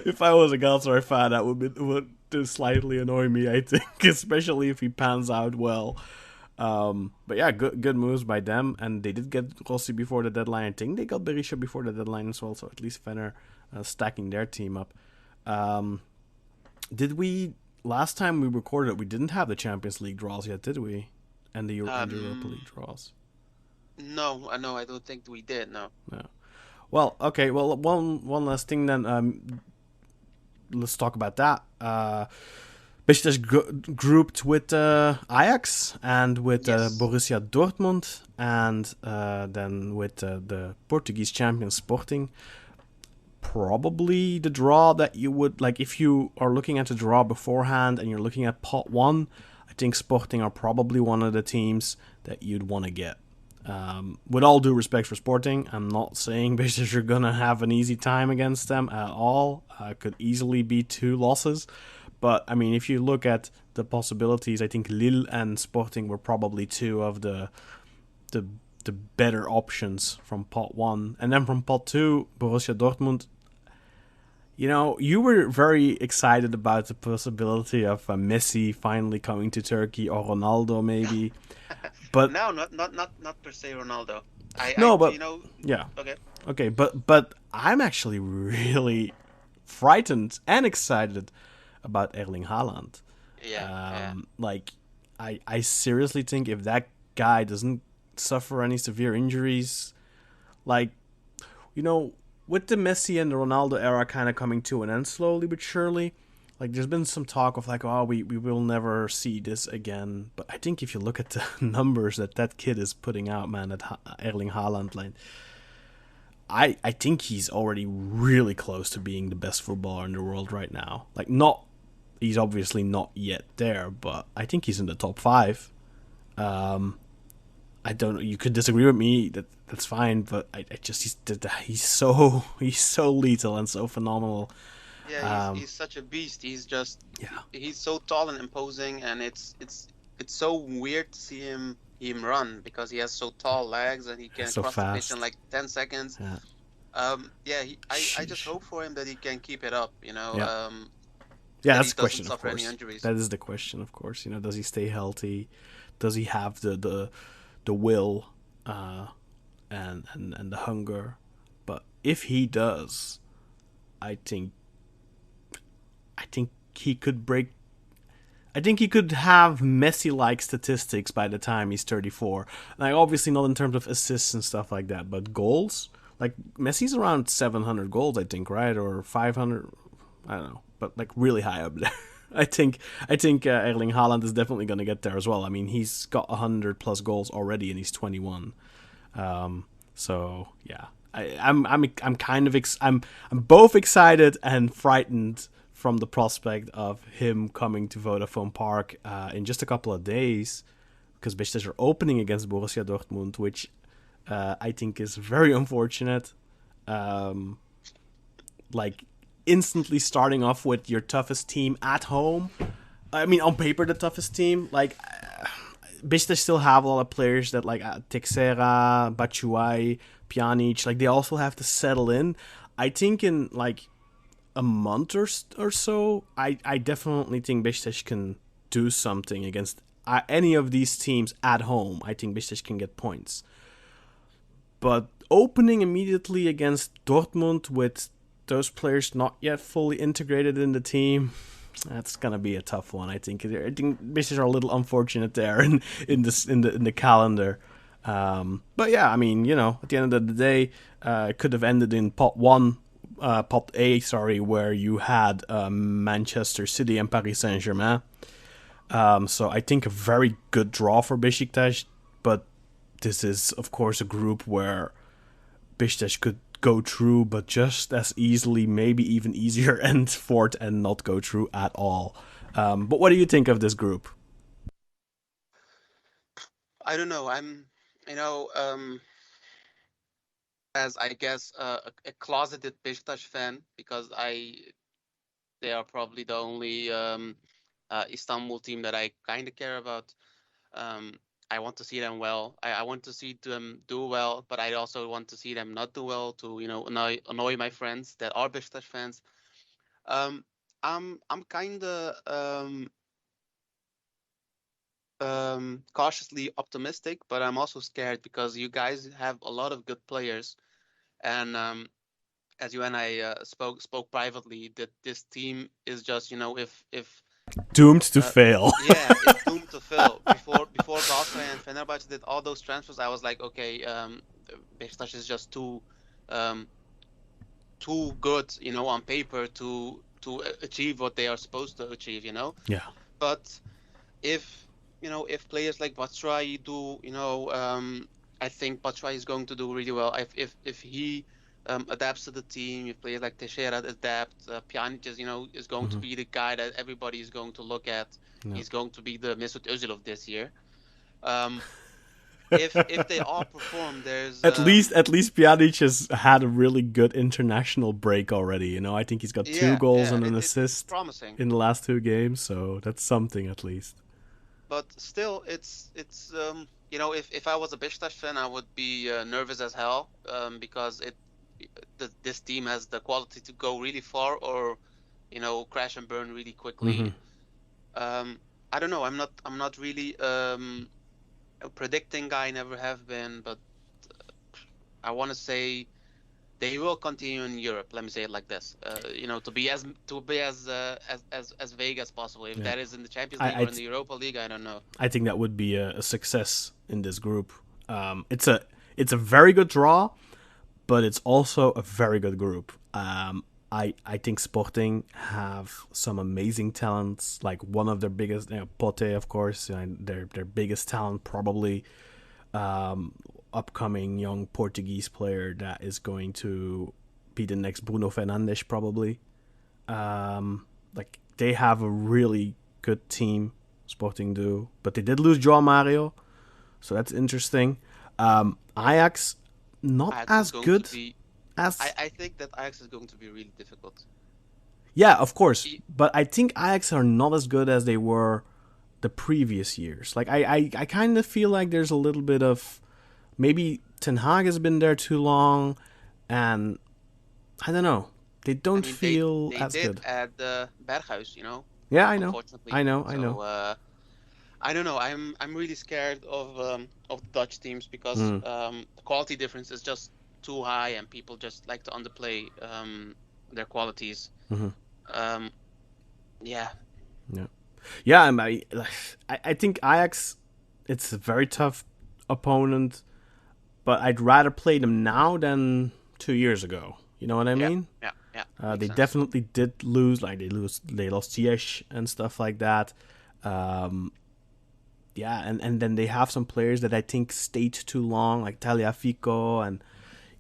If I was a Galatasaray fan, that would slightly annoy me, I think, especially if he pans out well. But yeah, good moves by them, and they did get Rossi before the deadline. I think they got Berisha before the deadline as well, so at least Fener stacking their team up. Last time we recorded, we didn't have the Champions League draws yet, did we? And the Europa League draws. No, I don't think we did. No. Well, okay. Well, one last thing then. Let's talk about that. Beşiktaş grouped with Ajax and with Borussia Dortmund, and then with the Portuguese champion Sporting. Probably the draw that you would if you are looking at the draw beforehand and you're looking at pot 1. I think Sporting are probably one of the teams that you'd want to get. With all due respect for Sporting, I'm not saying Beşiktaş are gonna have an easy time against them at all. Could easily be 2 losses. But, if you look at the possibilities, I think Lille and Sporting were probably 2 of the better options from pot 1. And then from pot 2, Borussia Dortmund. You were very excited about the possibility of Messi finally coming to Turkey, or Ronaldo maybe. But no, not per se Ronaldo. Yeah. Okay, but I'm actually really frightened and excited about Erling Haaland. I seriously think if that guy doesn't suffer any severe injuries, with the Messi and the Ronaldo era kind of coming to an end slowly but surely, there's been some talk of we will never see this again. But I think if you look at the numbers that kid is putting out, man, at Erling Haaland, I think he's already really close to being the best footballer in the world right now. He's obviously not yet there, but I think he's in the top 5. I don't know. You could disagree with me. That's fine, but he's so lethal and so phenomenal. Yeah, he's such a beast. He's so tall and imposing, and it's so weird to see him run because he has so tall legs and he can cross the pitch in 10 seconds. I just hope for him that he can keep it up. That's the question, of course. That is the question, of course. Does he stay healthy? Does he have the will and the hunger? But if he does, I think he could break. I think he could have Messi-like statistics by the time he's 34. Obviously not in terms of assists and stuff like that, but goals. Messi's around 700 goals, I think, right? Or 500. I don't know, but really high up there. I think Erling Haaland is definitely going to get there as well. I mean, he's got 100 plus goals already, and he's 21. So yeah, I'm kind of I'm both excited and frightened from the prospect of him coming to Vodafone Park in just a couple of days, because Besiktas are opening against Borussia Dortmund, which I think is very unfortunate. Like instantly starting off with your toughest team at home. I mean, on paper, the toughest team. Like, Besiktas still have a lot of players that, like, Texera, Batshuayi, Pjanic, like, they also have to settle in. I think in, like, a month or so, I definitely think Besiktas can do something against any of these teams at home. I think Besiktas can get points. But opening immediately against Dortmund with those players not yet fully integrated in the team, that's gonna be a tough one. I think Besiktas are a little unfortunate there in the calendar. But yeah, I mean, at the end of the day, it could have ended in pot A, where you had Manchester City and Paris Saint-Germain. So I think a very good draw for Besiktas, but this is, of course, a group where Besiktas could go through, but just as easily, maybe even easier, and fourth and not go through at all. But what do you think of this group? I don't know. As I guess a closeted Beşiktaş fan, because they are probably the only Istanbul team that I kind of care about. I want to see them well. I want to see them do well, but I also want to see them not do well to annoy my friends that are Beşiktaş fans. I'm kind of cautiously optimistic, but I'm also scared because you guys have a lot of good players, and as you and I spoke privately, that this team is just if Doomed to fail. yeah, it's doomed to fail. Before Galatasaray and Fenerbahce did all those transfers, I was like, okay, Beşiktaş is just too good, on paper to achieve what they are supposed to achieve, Yeah. But if players like Batshuayi do, I think Batshuayi is going to do really well. If he adapts to the team, if players like Teixeira adapt, Pjanic is going to be the guy that everybody is going to look at. Yeah. He's going to be the Mesut Özil of this year. If they all perform, there's at least Pjanic has had a really good international break already. I think he's got 2 goals and an assist promising in the last 2 games, so that's something at least. But still, it's if I was a Beşiktaş fan, I would be nervous as hell, because this team has the quality to go really far or crash and burn really quickly. I don't know. I'm not really a predicting guy. Never have been, but I want to say they will continue in Europe. Let me say it like this. To be as vague as possible. If that is in the Champions League or in the Europa League, I don't know. I think that would be a success in this group. It's a very good draw, but it's also a very good group. I think Sporting have some amazing talents. Like one of their biggest, Pote, of course, their biggest talent probably. Upcoming young Portuguese player that is going to be the next Bruno Fernandes probably. Like they have a really good team, Sporting do, but they did lose João Mario, so that's interesting. Ajax not as good as I think that Ajax is going to be really difficult. Yeah, of course, but I think Ajax are not as good as they were the previous years. Like I kind of feel like there's a little bit of maybe Ten Hag has been there too long, and I don't know. They don't feel as good. They did at Berghuis, Yeah, I know. Unfortunately. I know. I don't know. I'm really scared of the Dutch teams because the quality difference is just too high, and people just like to underplay their qualities. Yeah. I think Ajax, it's a very tough opponent, but I'd rather play them now than 2 years ago. You know what I mean? Yeah. They Makes sense. definitely did lose. Like they lost Ziyech and stuff like that. Um, yeah, and then they have some players that I think stayed too long, like Taliafico and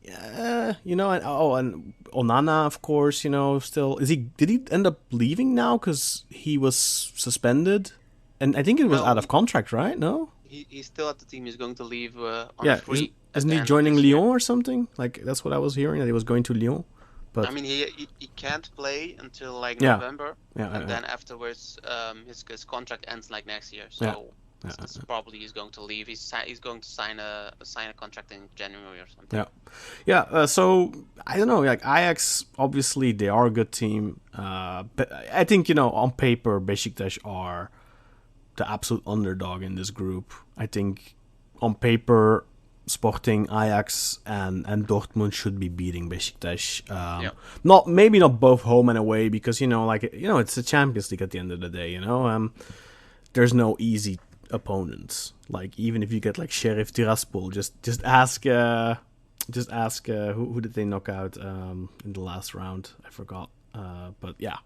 and Onana, of course. Still did he end up leaving now because he was suspended, and I think it was No, out of contract, right? No, he's still at the team. He's going to leave on a yeah, isn't free at isn't the he end of joining this year. Lyon or something? Like that's what I was hearing, that he was going to Lyon, I but mean, he can't play until like yeah, November, yeah, and yeah, then afterwards, his contract ends like next year. yeah. So Yeah, it's probably he's going to leave. He's going to sign a contract in January or something. yeah, yeah. So I don't know. Like Ajax, obviously they are a good team. But I think on paper, Besiktas are the absolute underdog in this group. I think on paper, Sporting, Ajax, and Dortmund should be beating Besiktas. Yeah. Not both home and away, because it's the Champions League at the end of the day. There's no easy opponents. Like even if you get like Sheriff Tiraspol, just ask who did they knock out in the last round? I forgot. But yeah,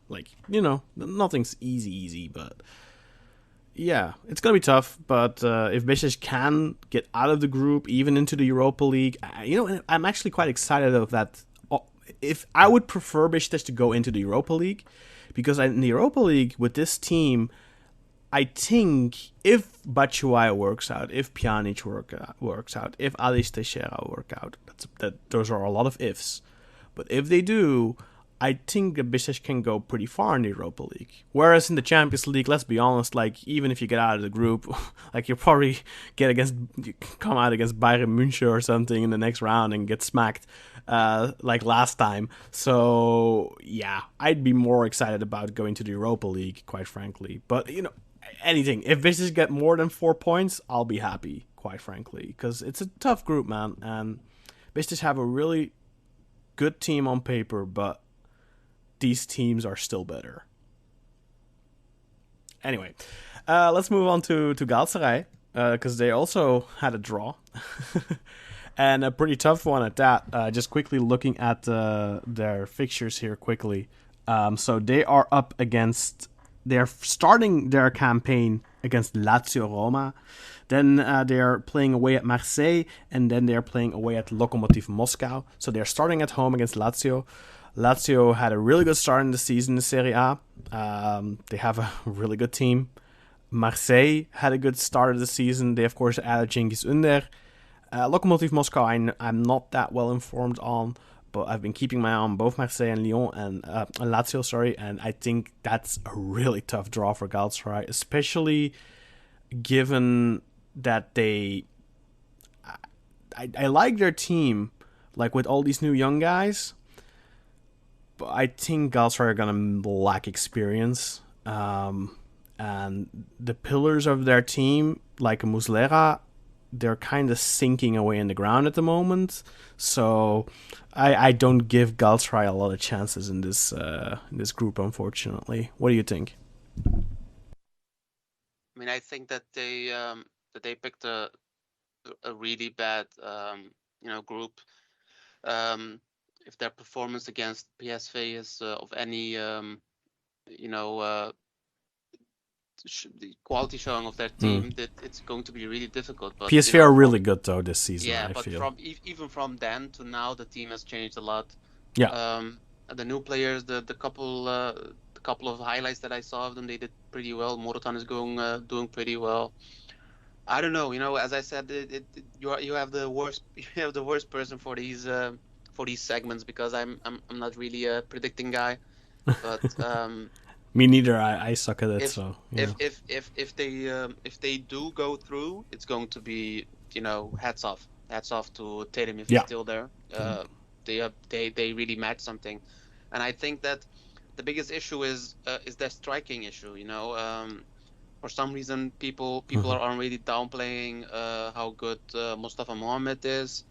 nothing's easy, but yeah, it's gonna be tough. But if Besiktas can get out of the group, even into the Europa League, I'm actually quite excited of that. If I would prefer Besiktas to go into the Europa League, because in the Europa League with this team, I think if Batshuayi works out, if Pjanic works out, if Alice Teixeira work out, those are a lot of ifs. But if they do, I think that Besiktas can go pretty far in the Europa League. Whereas in the Champions League, let's be honest, like even if you get out of the group, like you probably come out against Bayern München or something in the next round and get smacked, like last time. So yeah, I'd be more excited about going to the Europa League, quite frankly. But anything. If Besiktas get more than 4 points, I'll be happy, quite frankly, because it's a tough group, man. And Besiktas have a really good team on paper, but these teams are still better. Anyway, let's move on to Galatasaray, because they also had a draw. And a pretty tough one at that. Just quickly looking at their fixtures here quickly. So they are up against... They're starting their campaign against Lazio Roma. Then they're playing away at Marseille, and then they're playing away at Lokomotiv Moscow. So they're starting at home against Lazio. Lazio had a really good start in the season in Serie A. They have a really good team. Marseille had a good start of the season. They, of course, added Cengiz Ünder. Lokomotiv Moscow, I'm not that well informed on, but I've been keeping my eye on both Marseille and Lyon and Lazio, and I think that's a really tough draw for Galatasaray, especially given that I like their team, like with all these new young guys, but I think Galatasaray are gonna lack experience, and the pillars of their team, like Muslera, they're kind of sinking away in the ground at the moment. So I don't give Galatasaray a lot of chances in this group, unfortunately. What do you think? I mean, I think that they picked a really bad group. If their performance against PSV is of any the quality showing of their team, that it's going to be really difficult. But PSV are really good though this season. yeah, I but feel even from then to now, the team has changed a lot. yeah. The new players, the couple of highlights that I saw of them, they did pretty well. Morotan is doing pretty well. I don't know, as I said, you have the worst person for these segments, because I'm not really a predicting guy, but Me neither. I suck at it. if So yeah. if they do go through, it's going to be hats off to Tatum if Yeah. he's still there. They really match something, and I think that the biggest issue is their striking issue. For some reason, people are already downplaying how good Mustafa Mohamed is.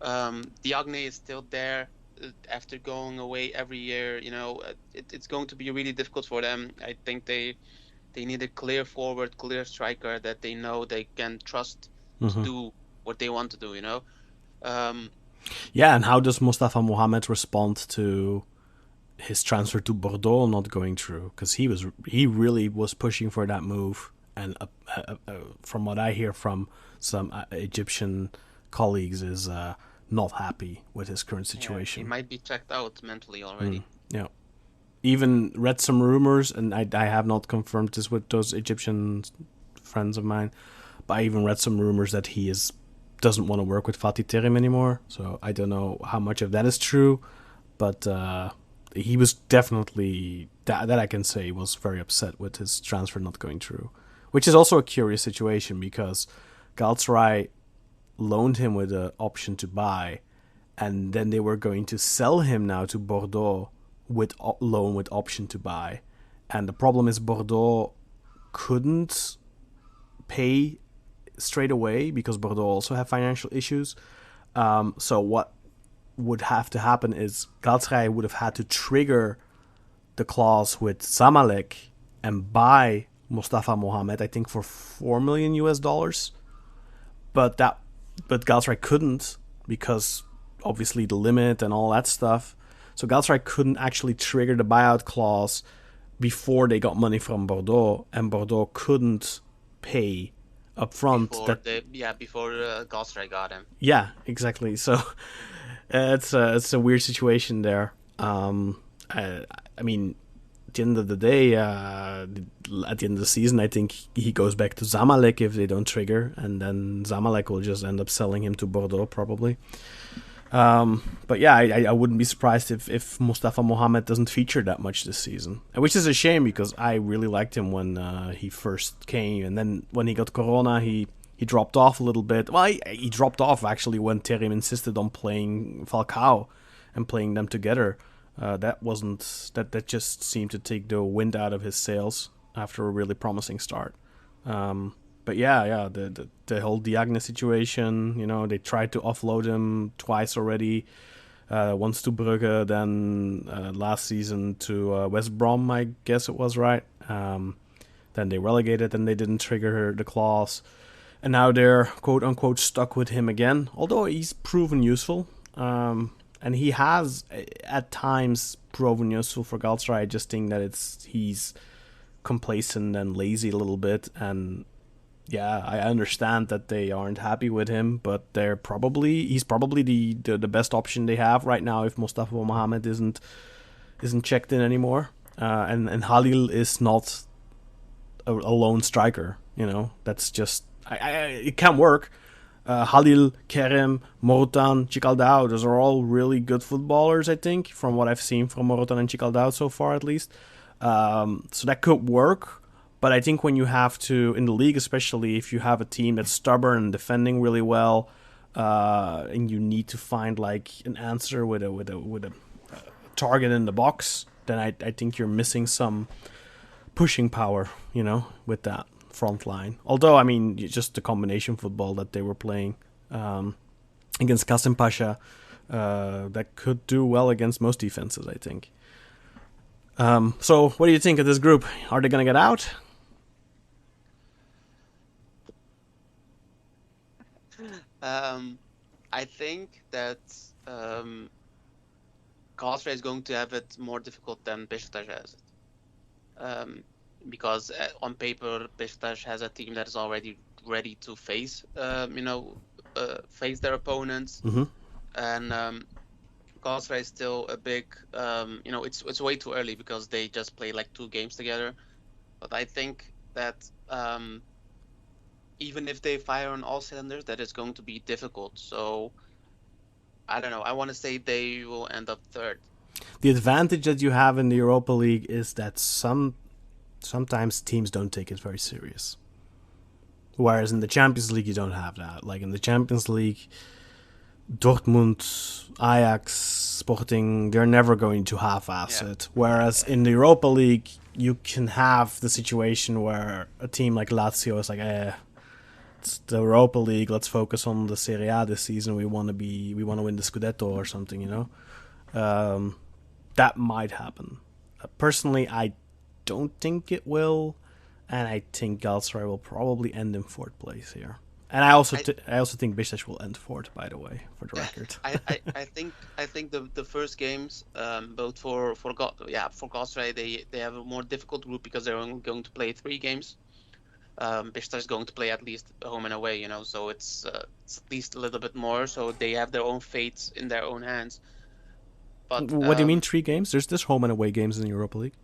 Diagne is still there after going away every year. It's going to be really difficult for them. I think they need a clear forward, clear striker that they know they can trust to do what they want to do. Yeah, and how does Mustafa Mohamed respond to his transfer to Bordeaux not going through? Because he really was pushing for that move, and from what I hear from some Egyptian colleagues, is not happy with his current situation. He might be checked out mentally already. Yeah. Even read some rumors, and I have not confirmed this with those Egyptian friends of mine, but I even read some rumors that he doesn't want to work with Fatih Terim anymore. So I don't know how much of that is true, but he was definitely, that I can say, was very upset with his transfer not going through, which is also a curious situation because Galatasaray loaned him with an option to buy, and then they were going to sell him now to Bordeaux with loan with option to buy. And the problem is Bordeaux couldn't pay straight away because Bordeaux also have financial issues. So what would have to happen is Galatasaray would have had to trigger the clause with Zamalek and buy Mustafa Mohamed, I think for $4 million US. But Galatasaray couldn't because obviously the limit and all that stuff. So Galatasaray couldn't actually trigger the buyout clause before they got money from Bordeaux, and Bordeaux couldn't pay up front. Before Galatasaray got him. Yeah, exactly. So it's a weird situation there. I mean, at the end of the day, at the end of the season, I think he goes back to Zamalek if they don't trigger, and then Zamalek will just end up selling him to Bordeaux probably. But yeah, I wouldn't be surprised if Mustafa Mohamed doesn't feature that much this season, which is a shame because I really liked him when he first came, and then when he got Corona, he dropped off a little bit. Well, he dropped off actually when Terim insisted on playing Falcao and playing them together. That just seemed to take the wind out of his sails after a really promising start. But yeah, the whole Diagne situation, they tried to offload him twice already. Once to Brugge, then last season to West Brom, I guess it was, right? Then they relegated and they didn't trigger the clause. And now they're quote-unquote stuck with him again, although he's proven useful. And he has, at times, proven useful for Galatasaray. I just think that he's complacent and lazy a little bit, and yeah, I understand that they aren't happy with him, but he's probably the best option they have right now if Mustafa Mohamed isn't checked in anymore. And Halil is not a lone striker. That's just it can't work. Halil, Kerem, Morutan, Chikaldao, those are all really good footballers, I think, from what I've seen from Morutan and Chikaldao so far at least. So that could work. But I think when you have to, in the league especially, if you have a team that's stubborn and defending really well, and you need to find like an answer with a target in the box, then I think you're missing some pushing power, with that front line. Although, I mean, just the combination football that they were playing against Kasim Pasha, that could do well against most defenses, I think. So what do you think of this group? Are they going to get out? I think that Galatasaray is going to have it more difficult than Beşiktaş has it. Because on paper, Beşiktaş has a team that is already ready to face their opponents. Mm-hmm. And Galatasaray is still a big, it's way too early because they just played like 2 games together. But I think that even if they fire on all cylinders, that is going to be difficult. So I don't know. I want to say they will end up third. The advantage that you have in the Europa League is that sometimes teams don't take it very serious. Whereas in the Champions League, you don't have that. Like in the Champions League, Dortmund, Ajax, Sporting, they're never going to half-ass it. Whereas in the Europa League, you can have the situation where a team like Lazio is like, it's the Europa League, let's focus on the Serie A this season. We want to win the Scudetto or something, That might happen. Personally, I don't think it will, and I think Galatasaray will probably end in 4th place here. And I also think Besiktas will end fourth, by the way, for the record. I think the first games, both for Galatasaray, they have a more difficult group because they're only going to play 3 games. Besiktas is going to play at least home and away, so it's at least a little bit more. So they have their own fates in their own hands. But what do you mean 3 games? There's this home and away games in the Europa League.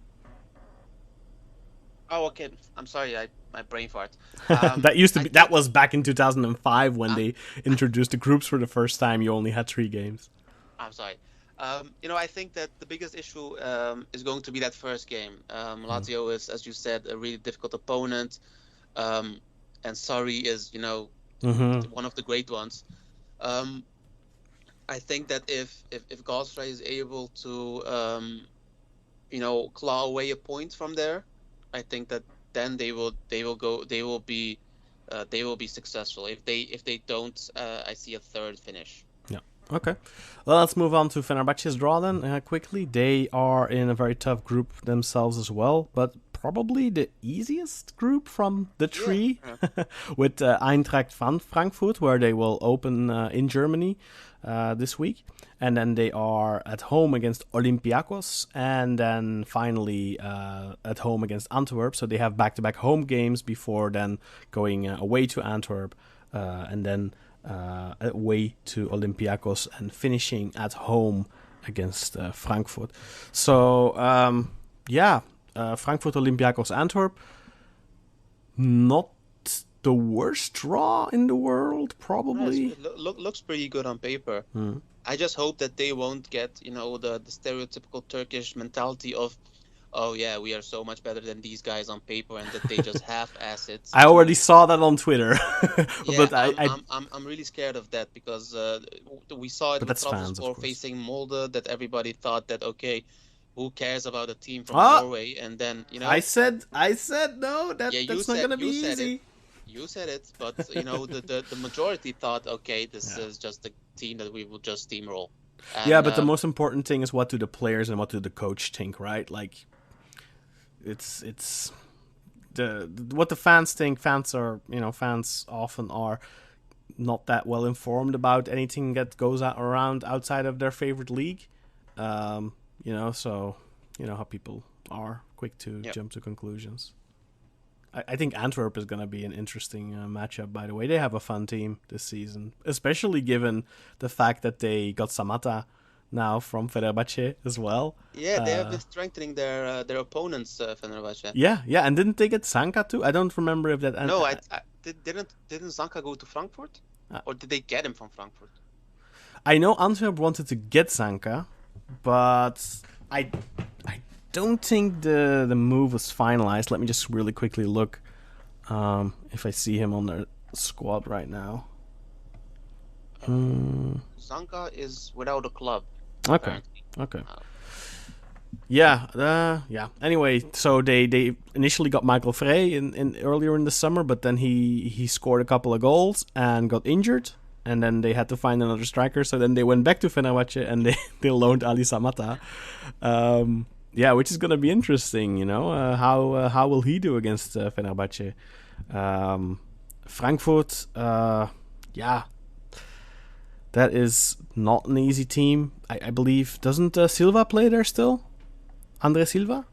Oh, okay. I'm sorry, my brain fart. That was back in 2005 when they introduced the groups for the first time. You only had 3 games. I'm sorry. I think that the biggest issue is going to be that first game. Lazio is, as you said, a really difficult opponent, and Sarri is, one of the great ones. I think that if Galatasaray is able to, claw away a point from there, I think that then they will be successful. If they don't, I see a third finish. Yeah. Okay. Well, let's move on to Fenerbahce's draw then quickly. They are in a very tough group themselves as well, but probably the easiest group from the 3 with Eintracht Frankfurt, where they will open in Germany this week. And then they are at home against Olympiacos, and then finally at home against Antwerp. So they have back-to-back home games before then going away to Antwerp, and then away to Olympiacos, and finishing at home against Frankfurt. So, Frankfurt, Olympiacos, Antwerp. Not the worst draw in the world, probably. Looks pretty good on paper. I just hope that they won't get, the stereotypical Turkish mentality of, oh yeah, we are so much better than these guys on paper, and that they just half-ass it. I already saw that on Twitter. Yeah, but I'm really scared of that, because we saw it with Trabzonspor facing Molde, that everybody thought that, okay, who cares about a team from Norway? And then, I said no, that's not going to be easy. You said it, but the majority thought, okay, this is just a team that we will just steamroll. And, but the most important thing is, what do the players and what do the coach think, right? Like, it's what the fans think. Fans often are not that well informed about anything that goes around outside of their favorite league. So you know how people are quick to jump to conclusions. I think Antwerp is going to be an interesting matchup, by the way. They have a fun team this season, especially given the fact that they got Samatta now from Fenerbahce as well. Yeah, they have been strengthening their opponents, Fenerbahce. Yeah, and didn't they get Zanka too? I don't remember if that... No, didn't Zanka go to Frankfurt? Or did they get him from Frankfurt? I know Antwerp wanted to get Zanka, but I don't think the move was finalized. Let me just really quickly look if I see him on their squad right now. Zanka is without a club. Okay. Yeah. Anyway, so they initially got Michael Frey in earlier in the summer, but then he scored a couple of goals and got injured, and then they had to find another striker. So then they went back to Fenerbahce and they loaned Ali Samatta. Which is gonna be interesting. How will he do against Fenerbahce? Frankfurt, that is not an easy team. I believe, doesn't Silva play there still? Andre Silva?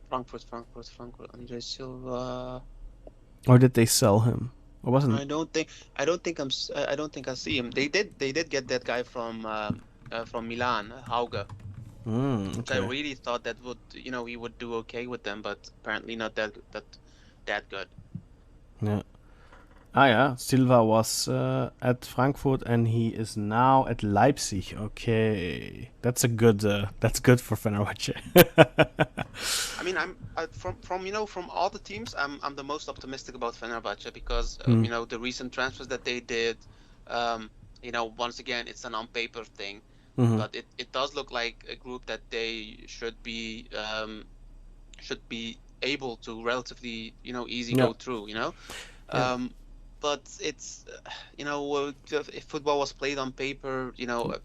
Frankfurt, Andre Silva. Or did they sell him? Or wasn't? I don't think I see him. They did get that guy from Milan, Hauge. Okay. I really thought that would, he would do okay with them, but apparently not that good. Yeah. Silva was at Frankfurt and he is now at Leipzig. Okay, that's good for Fenerbahce. I mean, I'm from all the teams, I'm the most optimistic about Fenerbahce, because the recent transfers that they did. Once again, it's an on paper thing, but it does look like a group that they should be able to relatively easy go through. But it's if football was played on paper,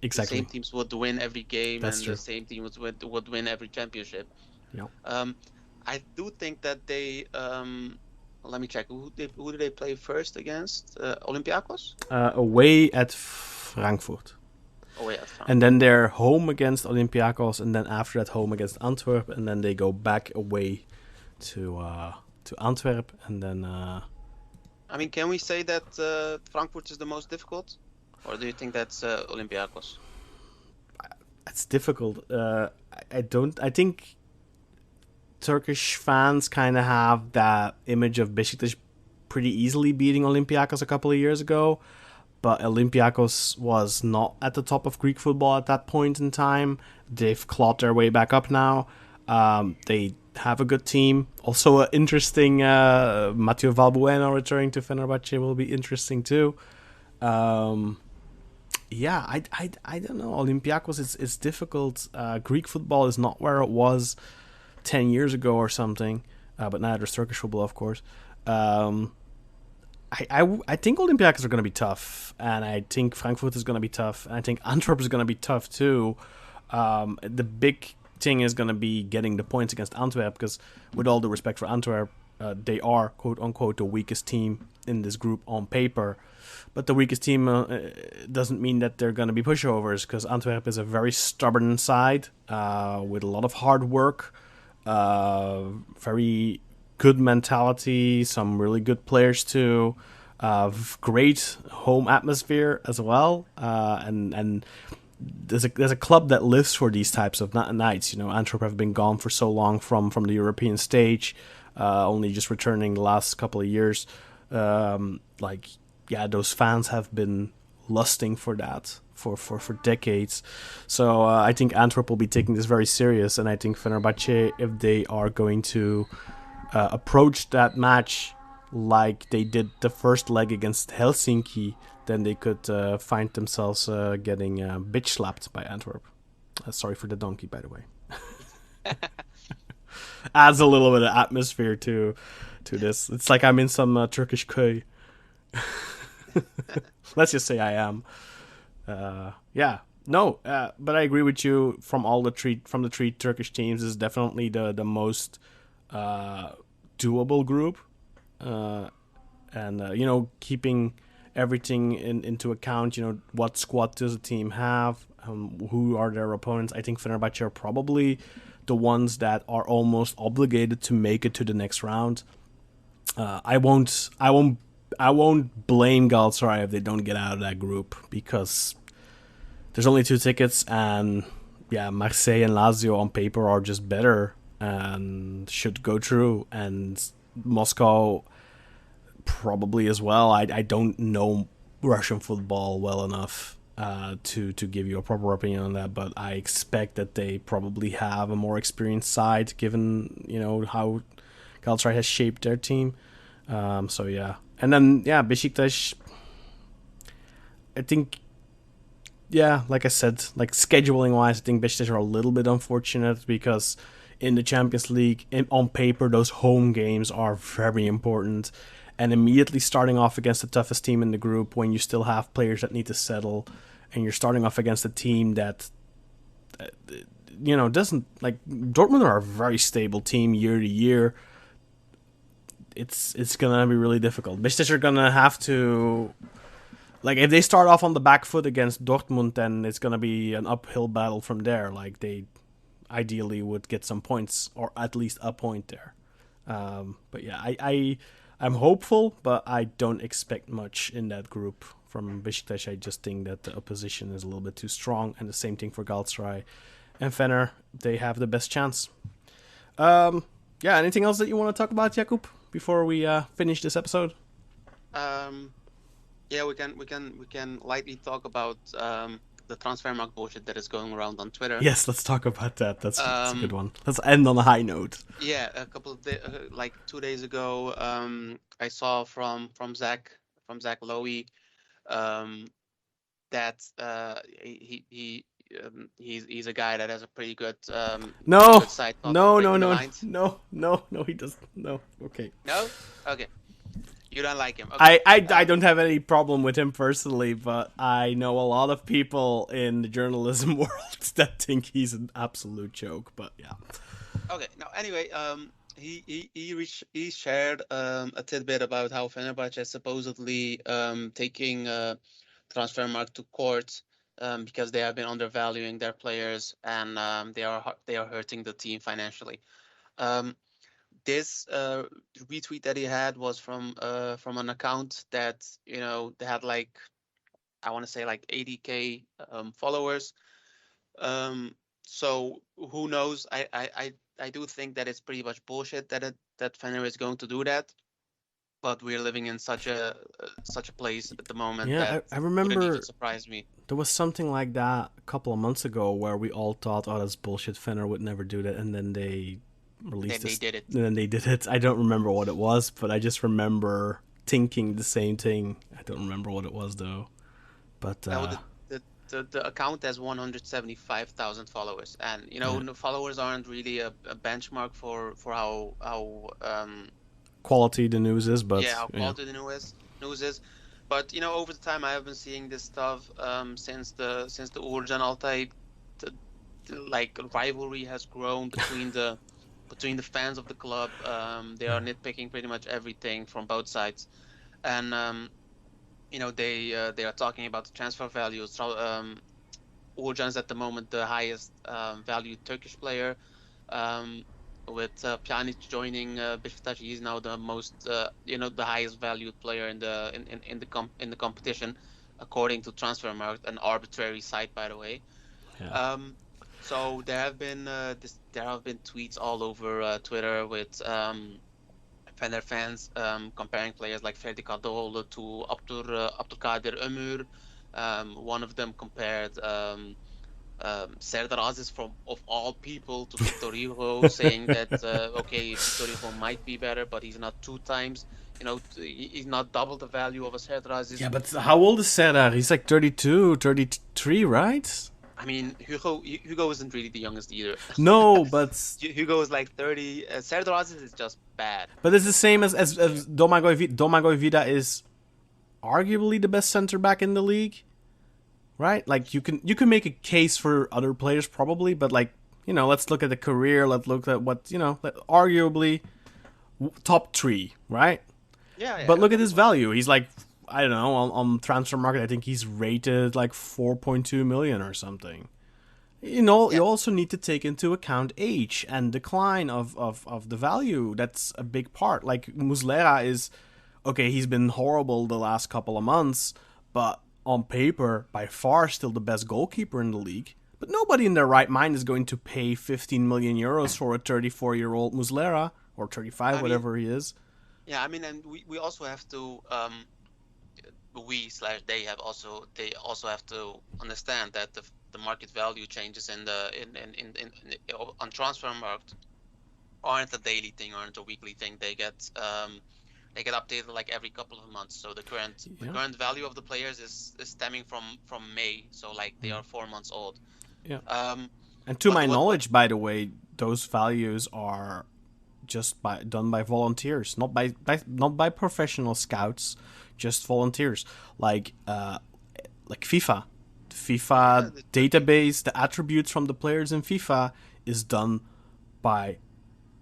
exactly. The same teams would win every game. That's true. The same team would win every championship. Yeah. I do think that they Let me check. Who did they play first against? Olympiacos? Away at Frankfurt. Oh yeah, France. And then they're home against Olympiacos, and then after that home against Antwerp, and then they go back away to Antwerp, and then. I mean, can we say that Frankfurt is the most difficult, or do you think that's Olympiacos? It's difficult. I think Turkish fans kind of have that image of Besiktas pretty easily beating Olympiacos a couple of years ago. But Olympiacos was not at the top of Greek football at that point in time. They've clawed their way back up now. They have a good team. Also, an interesting Matteo Valbuena returning to Fenerbahce will be interesting too. Yeah, I don't know. Olympiacos is difficult. Greek football is not where it was 10 years ago or something. But neither is Turkish football, of course. I think Olympiacos are going to be tough, and I think Frankfurt is going to be tough, and I think Antwerp is going to be tough too. The big thing is going to be getting the points against Antwerp, because with all due respect for Antwerp, they are, quote unquote, the weakest team in this group on paper. But the weakest team doesn't mean that they're going to be pushovers, because Antwerp is a very stubborn side with a lot of hard work, very good mentality, some really good players too, great home atmosphere as well, and there's a club that lives for these types of nights. You know, Antwerp have been gone for so long from the European stage, only just returning the last couple of years. Those fans have been lusting for that for decades. So I think Antwerp will be taking this very serious, and I think Fenerbahce, if they are going to approach that match like they did the first leg against Helsinki, then they could find themselves getting bitch slapped by Antwerp. Sorry for the donkey, by the way. Adds a little bit of atmosphere to this. It's like I'm in some Turkish köy. Let's just say I am. But I agree with you. From the three Turkish teams, is definitely the most doable group, and keeping everything into account. What squad does a team have? Who are their opponents? I think Fenerbahce are probably the ones that are almost obligated to make it to the next round. I won't blame Galatasaray if they don't get out of that group, because there's only 2 tickets, and Marseille and Lazio on paper are just better and should go through, and Moscow probably as well. I don't know Russian football well enough to give you a proper opinion on that, but I expect that they probably have a more experienced side, given how Galatasaray has shaped their team. And then Besiktas, I think, like I said, like scheduling wise, I think Besiktas are a little bit unfortunate, because in the Champions League, on paper, those home games are very important. And immediately starting off against the toughest team in the group, when you still have players that need to settle, and you're starting off against a team that, doesn't, like, Dortmund are a very stable team year to year. It's gonna be really difficult. Besiktas are gonna have to, like, if they start off on the back foot against Dortmund, then it's gonna be an uphill battle from there. Like, they ideally would get some points, or at least a point there. I'm hopeful, but I don't expect much in that group from Besiktas. I just think that the opposition is a little bit too strong, and the same thing for Galatasaray and Fener. They have the best chance. Anything else that you want to talk about, Yakup, before we finish this episode? We can lightly talk about the transfer market bullshit that is going around on Twitter. Yes, let's talk about that. That's a good one. Let's end on a high note. Yeah, a couple of like 2 days ago, I saw from Zach Lowy that he's a guy that has a pretty good good site. No, he doesn't. No, okay. No, okay. You don't like him. Okay. I don't have any problem with him personally, but I know a lot of people in the journalism world that think he's an absolute joke. But yeah. Okay. Now, anyway, he shared a tidbit about how Fenerbahce is supposedly taking Transfermarkt to court because they have been undervaluing their players, and they are hurting the team financially. Um, this retweet that he had was from an account that, you know, they had like, I want to say like 80K followers. Um, so who knows? I do think that it's pretty much bullshit that Fener is going to do that. But we're living in such a place at the moment that Yeah, I wouldn't even remember surprise me. there was something like that a couple of months ago where we all thought, oh, that's bullshit. Fenner would never do that, and then they released Then they this, did it. and then they did it. I don't remember what it was, but I just remember thinking the same thing. I don't remember what it was though. But Well, the account has 175,000 followers, and you know, yeah, followers aren't really a benchmark for how quality the news is, yeah, but how yeah, quality the news is. But you know, over the time, I have been seeing this stuff since the Uğurcan Altay like rivalry has grown between the fans of the club. They are nitpicking pretty much everything from both sides, and you know, they are talking about the transfer values. So Uğurcan is at the moment the highest valued Turkish player. Um, with Pjanic joining Beşiktaş, he's now the most you know, the highest valued player in the competition, according to Transfermarkt, an arbitrary site, by the way. yeah, Um, so there have been tweets all over Twitter with Fener fans comparing players like Ferdi Kadıoğlu to Abdülkadir Ömür. One of them compared Serdar Aziz, from of all people, to Victor Hugo, saying that okay, Victor Hugo might be better, but he's not two times. You know, he's not double the value of a Serdar Aziz. yeah. But how old is Serdar? He's like 32, 33, right? I mean, Hugo isn't really the youngest either. No, but Hugo is like 30. Serdar Aziz is just bad. it's the same as Domagoj Vida. Domagoj Vida is arguably the best center back in the league, right? Like you can make a case for other players probably, but like, you know, let's look at the career. Let's look at what, you know, arguably top three, right? Yeah, But yeah, look at of his course. value. He's like, I don't know, on transfer market. I think he's rated like 4.2 million or something. You know, Yeah, you also need to take into account age and decline of the value. That's a big part. Like Muslera is, okay, he's been horrible the last couple of months, but on paper, by far still the best goalkeeper in the league. But nobody in their right mind is going to pay 15 million euros for a 34-year-old Muslera, or 35, I mean, whatever he is. yeah, I mean, and we also have to we slash they also have to understand that the market value changes in the on Transfermarkt aren't a daily thing, aren't a weekly thing. They get updated like every couple of months. So the Yeah, current value of the players is stemming from May, so like they are 4 months old. yeah. Um, And to but my what knowledge, by the way, those values are just done by volunteers, not by professional scouts, just volunteers. Like FIFA, the yeah, FIFA database, the attributes from the players in FIFA is done by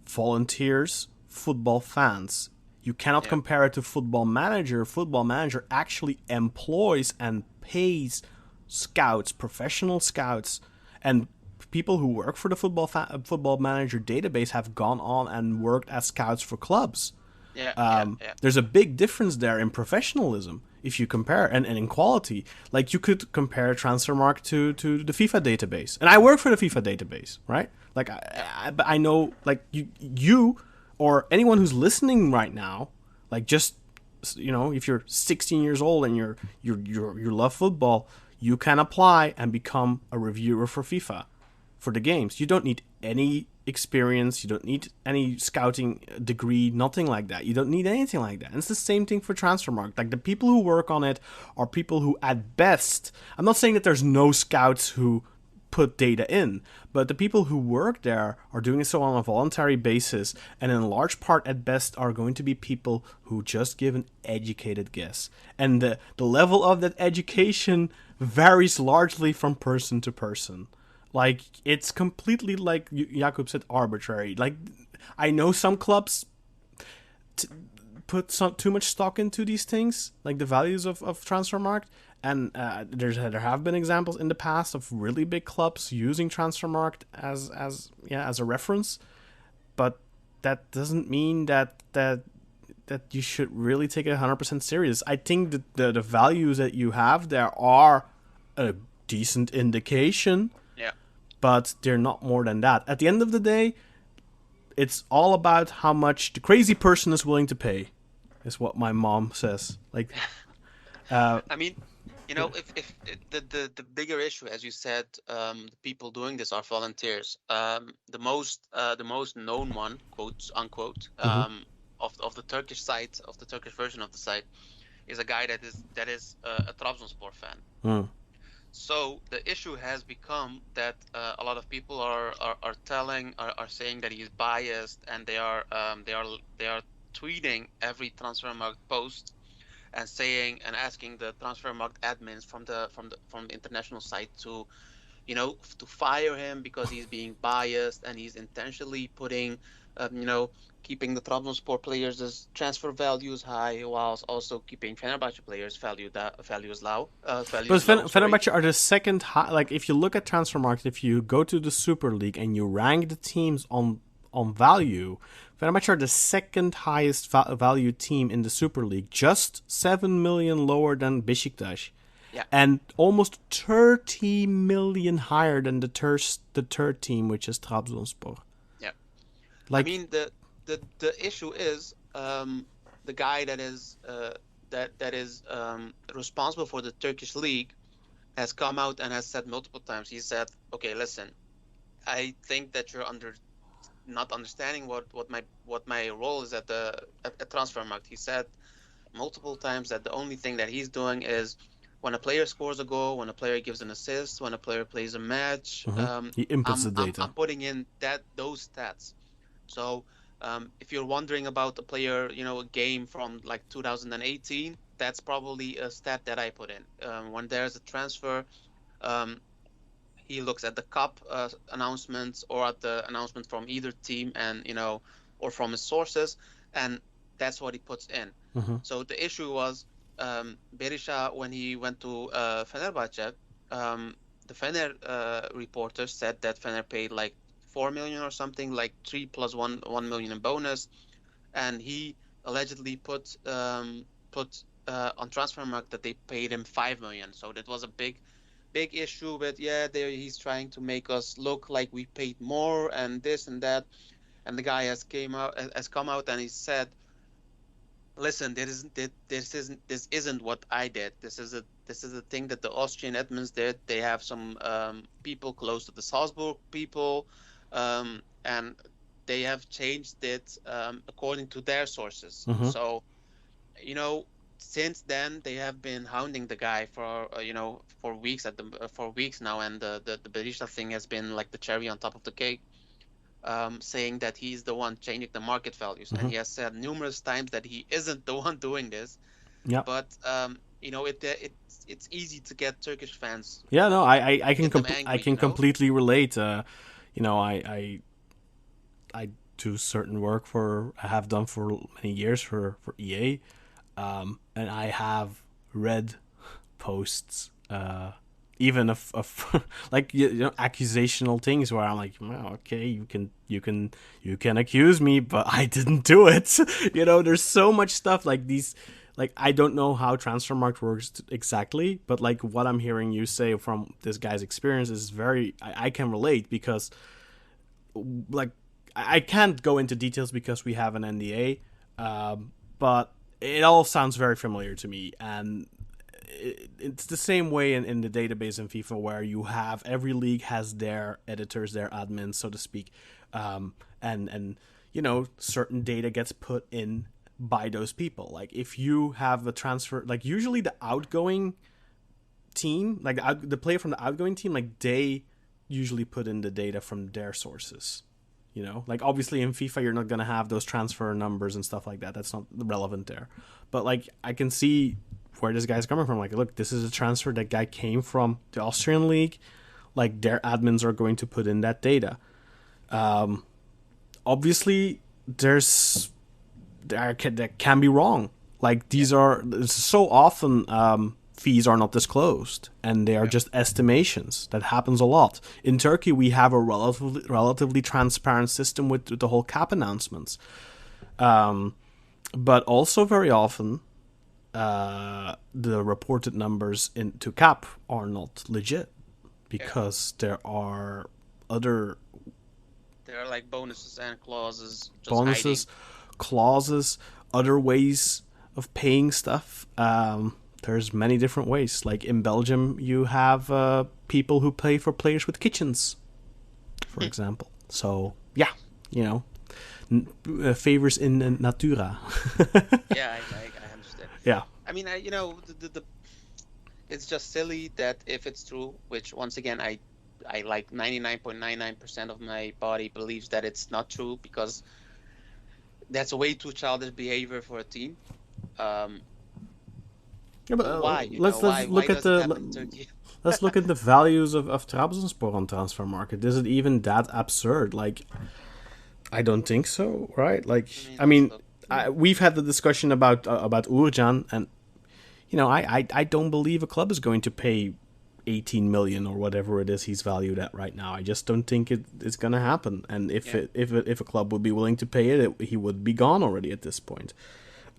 volunteers, football fans. You cannot yeah, compare it to Football Manager. Football Manager actually employs and pays scouts, professional scouts, and people who work for the Football Manager database have gone on and worked as scouts for clubs. yeah. There's a big difference there in professionalism if you compare, and in quality. Like you could compare Transfermarkt to the FIFA database, and I work for the FIFA database, right? Like I know, like you or anyone who's listening right now, like just, you know, if you're 16 years old and you love football, you can apply and become a reviewer for FIFA for the games. You don't need any experience, you don't need any scouting degree, nothing like that. You don't need anything like that. And it's the same thing for Transfermarkt. Like the people who work on it are people who, at best, I'm not saying that there's no scouts who put data in, but the people who work there are doing so on a voluntary basis, and in large part at best are going to be people who just give an educated guess. And the level of that education varies largely from person to person. Like, it's completely, like Yakup said, arbitrary. Like, I know some clubs put too much stock into these things, like the values of Transfermarkt. And there have been examples in the past of really big clubs using Transfermarkt as a reference, but that doesn't mean that you should really take it 100% serious. I think that the values that you have there are a decent indication, but they're not more than that. At the end of the day, it's all about how much the crazy person is willing to pay, is what my mom says. Like, I mean, if the bigger issue, as you said, the people doing this are volunteers. The most known one, quote unquote, of the Turkish site, of the Turkish version of the site, is a guy that is a Trabzonspor fan. So the issue has become that a lot of people are saying that he's biased, and they are tweeting every Transfermarkt post and saying and asking the Transfermarkt admins from the international site to fire him because he's being biased and he's intentionally putting keeping the Trabzonspor players' transfer values high whilst also keeping Fenerbahce players' values low. But Fenerbahce are the second high. Like, if you look at Transfermarkt, if you go to the Super League and you rank the teams on value, Fenerbahce are the second highest value team in the Super League, just 7 million lower than Beşiktaş. Yeah. And almost 30 million higher than the third team, which is Trabzonspor. Yeah. Like, I mean, the issue is the guy that is responsible for the Turkish league has come out and has said multiple times. He said, "Okay, listen, I think that you're not understanding what my role is at Transfermarkt." He said multiple times that the only thing that he's doing is when a player scores a goal, when a player gives an assist, when a player plays a match, he inputs the data. I'm putting in those stats. So if you're wondering about a player, a game from like 2018, that's probably a stat that I put in. When there's a transfer, he looks at the cup announcements or at the announcement from either team and, or from his sources, and that's what he puts in. So the issue was Berisha, when he went to Fenerbahce, the Fener reporter said that Fener paid like 4 million or something, like 3 plus 1 million in bonus, and he allegedly put on Transfermarkt that they paid him 5 million. So that was a big issue. But he's trying to make us look like we paid more and this and that. And the guy has come out and he said, "Listen, this isn't what I did. This is a thing that the Austrian admins did. They have some people close to the Salzburg people, and they have changed it according to their sources." So, since then they have been hounding the guy for weeks now, and the Berisha thing has been like the cherry on top of the cake. Saying that he's the one changing the market values, and he has said numerous times that he isn't the one doing this. Yeah. But it's easy to get Turkish fans. Yeah, no, I can angry, completely relate. I do certain work I have done for many years for EA, and I have read posts. Even of like accusational things where I'm like, well, okay, you can accuse me, but I didn't do it. There's so much stuff like these. Like, I don't know how Transfermarkt works exactly, but like what I'm hearing you say from this guy's experience is I can relate, because like I can't go into details because we have an NDA, but it all sounds very familiar to me. And it's the same way in the database in FIFA, where you have every league has their editors, their admins, so to speak, and certain data gets put in by those people. Like, if you have a transfer, like usually the outgoing team, like the player from the outgoing team, like they usually put in the data from their sources. Like obviously in FIFA you're not gonna have those transfer numbers and stuff like that. That's not relevant there. But like I can see where this guy's coming from. Like, look, this is a transfer that guy came from the Austrian league. Like, their admins are going to put in that data. obviously there can be wrong. Like these are so often fees are not disclosed and they are just estimations. That happens a lot. In Turkey, we have a relatively transparent system with the whole cap announcements. But also very often, the reported numbers into cap are not legit because there are other There are like bonuses and clauses, just bonuses, hiding. clauses, other ways of paying stuff. There's many different ways. Like in Belgium, you have people who pay for players with kitchens, for example. So yeah, favors in natura. Yeah, I understand. Yeah. I mean, it's just silly that if it's true, which once again I like 99.99% of my body believes that it's not true, because that's a way too childish behavior for a team. Um, Yeah, but why? let's Why look at does it happen in Turkey? let's look at the values of Trabzonspor on transfer market. Is it even that absurd? Like, I don't think so, right? Like, I mean, we've had the discussion about Urjan, and I don't believe a club is going to pay 18 million or whatever it is he's valued at right now. I just don't think it's going to happen. And if a club would be willing to pay it, he would be gone already at this point.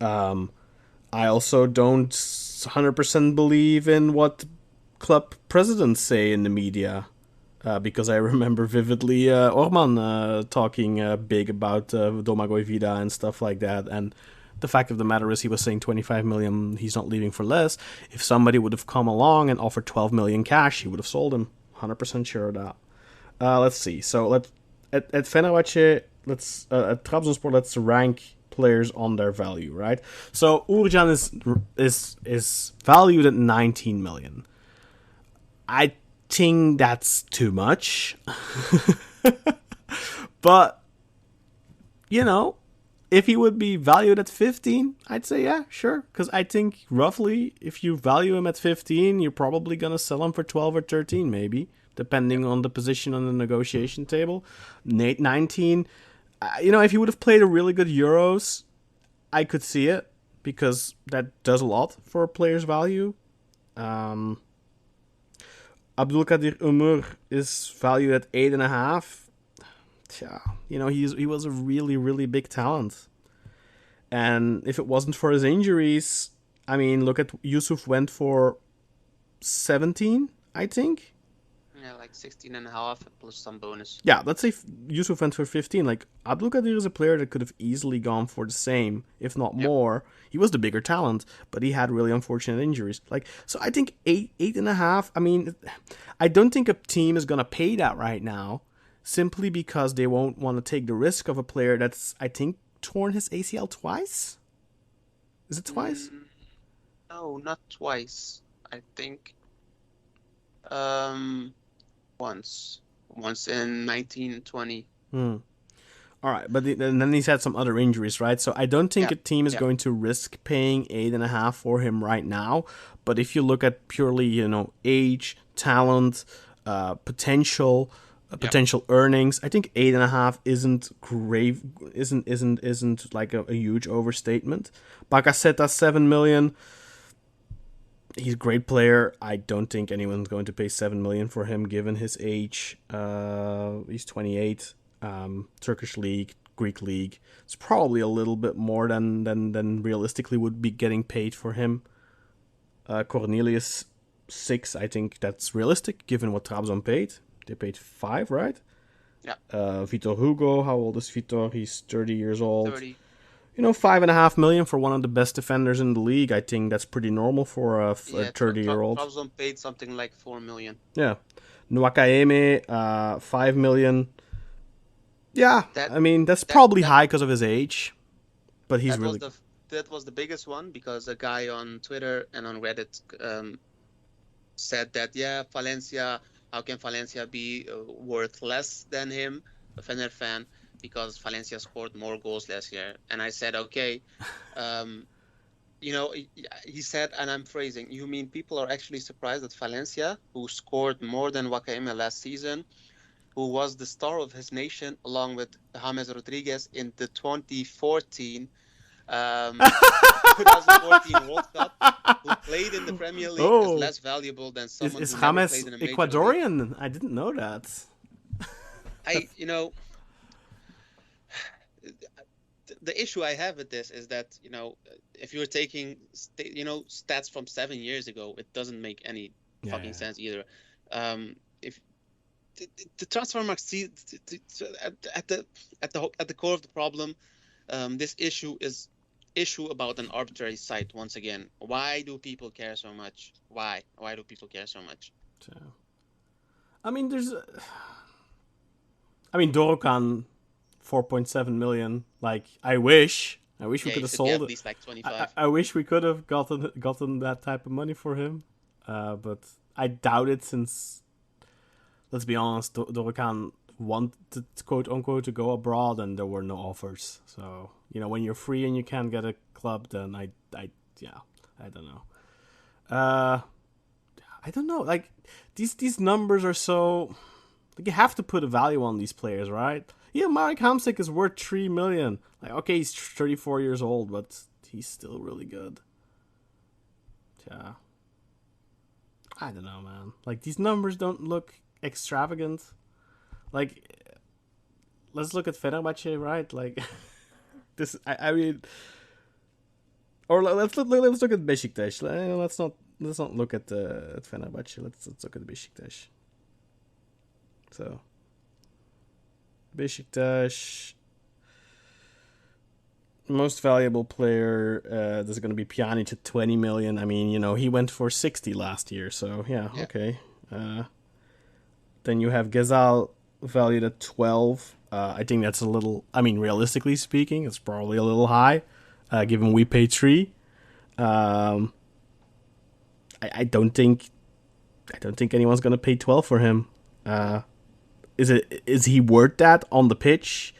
I also don't 100% believe in what club presidents say in the media, because I remember vividly Orman talking big about Domagoj Vida and stuff like that. And the fact of the matter is he was saying 25 million, he's not leaving for less. If somebody would have come along and offered 12 million cash, he would have sold him. 100% sure of that. Let's see. So at Fenerbahce, at Trabzonspor, let's rank players on their value, right? So Urjan is valued at 19 million. I think that's too much. But if he would be valued at 15, I'd say yeah, sure. Because I think roughly, if you value him at 15, you're probably gonna sell him for 12 or 13, maybe, depending on the position on the negotiation table. 19. If he would have played a really good Euros, I could see it, because that does a lot for a player's value. Abdulkadir Umur is valued at 8.5. Yeah, he was a really, really big talent. And if it wasn't for his injuries, I mean, look at Yusuf went for 17, I think. Yeah, like 16 and a half plus some bonus. Yeah, let's say Yusuf went for 15. Like, Abdulkadir is a player that could have easily gone for the same, if not more. He was the bigger talent, but he had really unfortunate injuries. Like, so I think 8.5. I mean, I don't think a team is gonna pay that right now, simply because they won't want to take the risk of a player that's, I think, torn his ACL twice. Is it twice? No, not twice. I think once in 1920. All right, but then he's had some other injuries, right? So I don't think a team is going to risk paying 8.5 for him right now. But if you look at purely, age, talent, potential earnings, I think 8.5 isn't like a huge overstatement. Bacaseta 7 million. He's a great player. I don't think anyone's going to pay 7 million for him given his age. He's 28. Turkish league, Greek league. It's probably a little bit more than realistically would be getting paid for him. Cornelius 6. I think that's realistic given what Trabzon paid. They paid 5, right? Yeah. Vitor Hugo. How old is Vitor? He's 30 years old. 30. 5.5 million for one of the best defenders in the league. I think that's pretty normal for a 30-year-old. Trabzon paid something like 4 million. Yeah. Nwakaeme, 5 million. Yeah, I mean, that's probably high because of his age. But he's really... That was the biggest one, because a guy on Twitter and on Reddit said that, Valencia, how can Valencia be worth less than him, a Fener fan, because Valencia scored more goals last year. And I said, okay, he said, and I'm phrasing, you mean people are actually surprised that Valencia, who scored more than Wakaime last season, who was the star of his nation along with James Rodriguez in the 2014 um, 2014 World Cup, who played in the Premier League, is Oh, less valuable than is someone is who never James played in a major league. Ecuadorian? I didn't know that. I, you know, the issue I have with this is that, if you're taking, stats from 7 years ago, it doesn't make any Yeah, fucking yeah. sense either. If the transfer market, see, at the at the core of the problem, this issue about an arbitrary site once again. Why do people care so much? Why do people care so much? So, I mean, Dorokan, 4.7 million. Like, I wish we Yeah, could you have should be sold at it. least like I, 25. I wish we could have gotten that type of money for him. But I doubt it, since, let's be honest, Dorokan wanted, quote unquote, to go abroad, and there were no offers. So, when you're free and you can't get a club, then yeah, I don't know. I don't know. Like, these numbers are so, like, you have to put a value on these players, right? Yeah, Marek Hamsik is worth 3 million. Like, okay, he's 34 years old, but he's still really good. Yeah. I don't know, man. Like, these numbers don't look extravagant. Like, let's look at Fenerbahce, right? Like, this. I mean, or let's look at Besiktas. Let's not look at Fenerbahce. Let's look at Besiktas. So, Besiktas, most valuable player. There's going to be Pjanic at 20 million. I mean, he went for 60 last year. So yeah, Yeah. okay. Then you have Gezal valued at 12. I think that's a little. I mean, realistically speaking, it's probably a little high, given we paid 3. Um, I don't think anyone's going to pay 12 for him. Is he worth that on the pitch?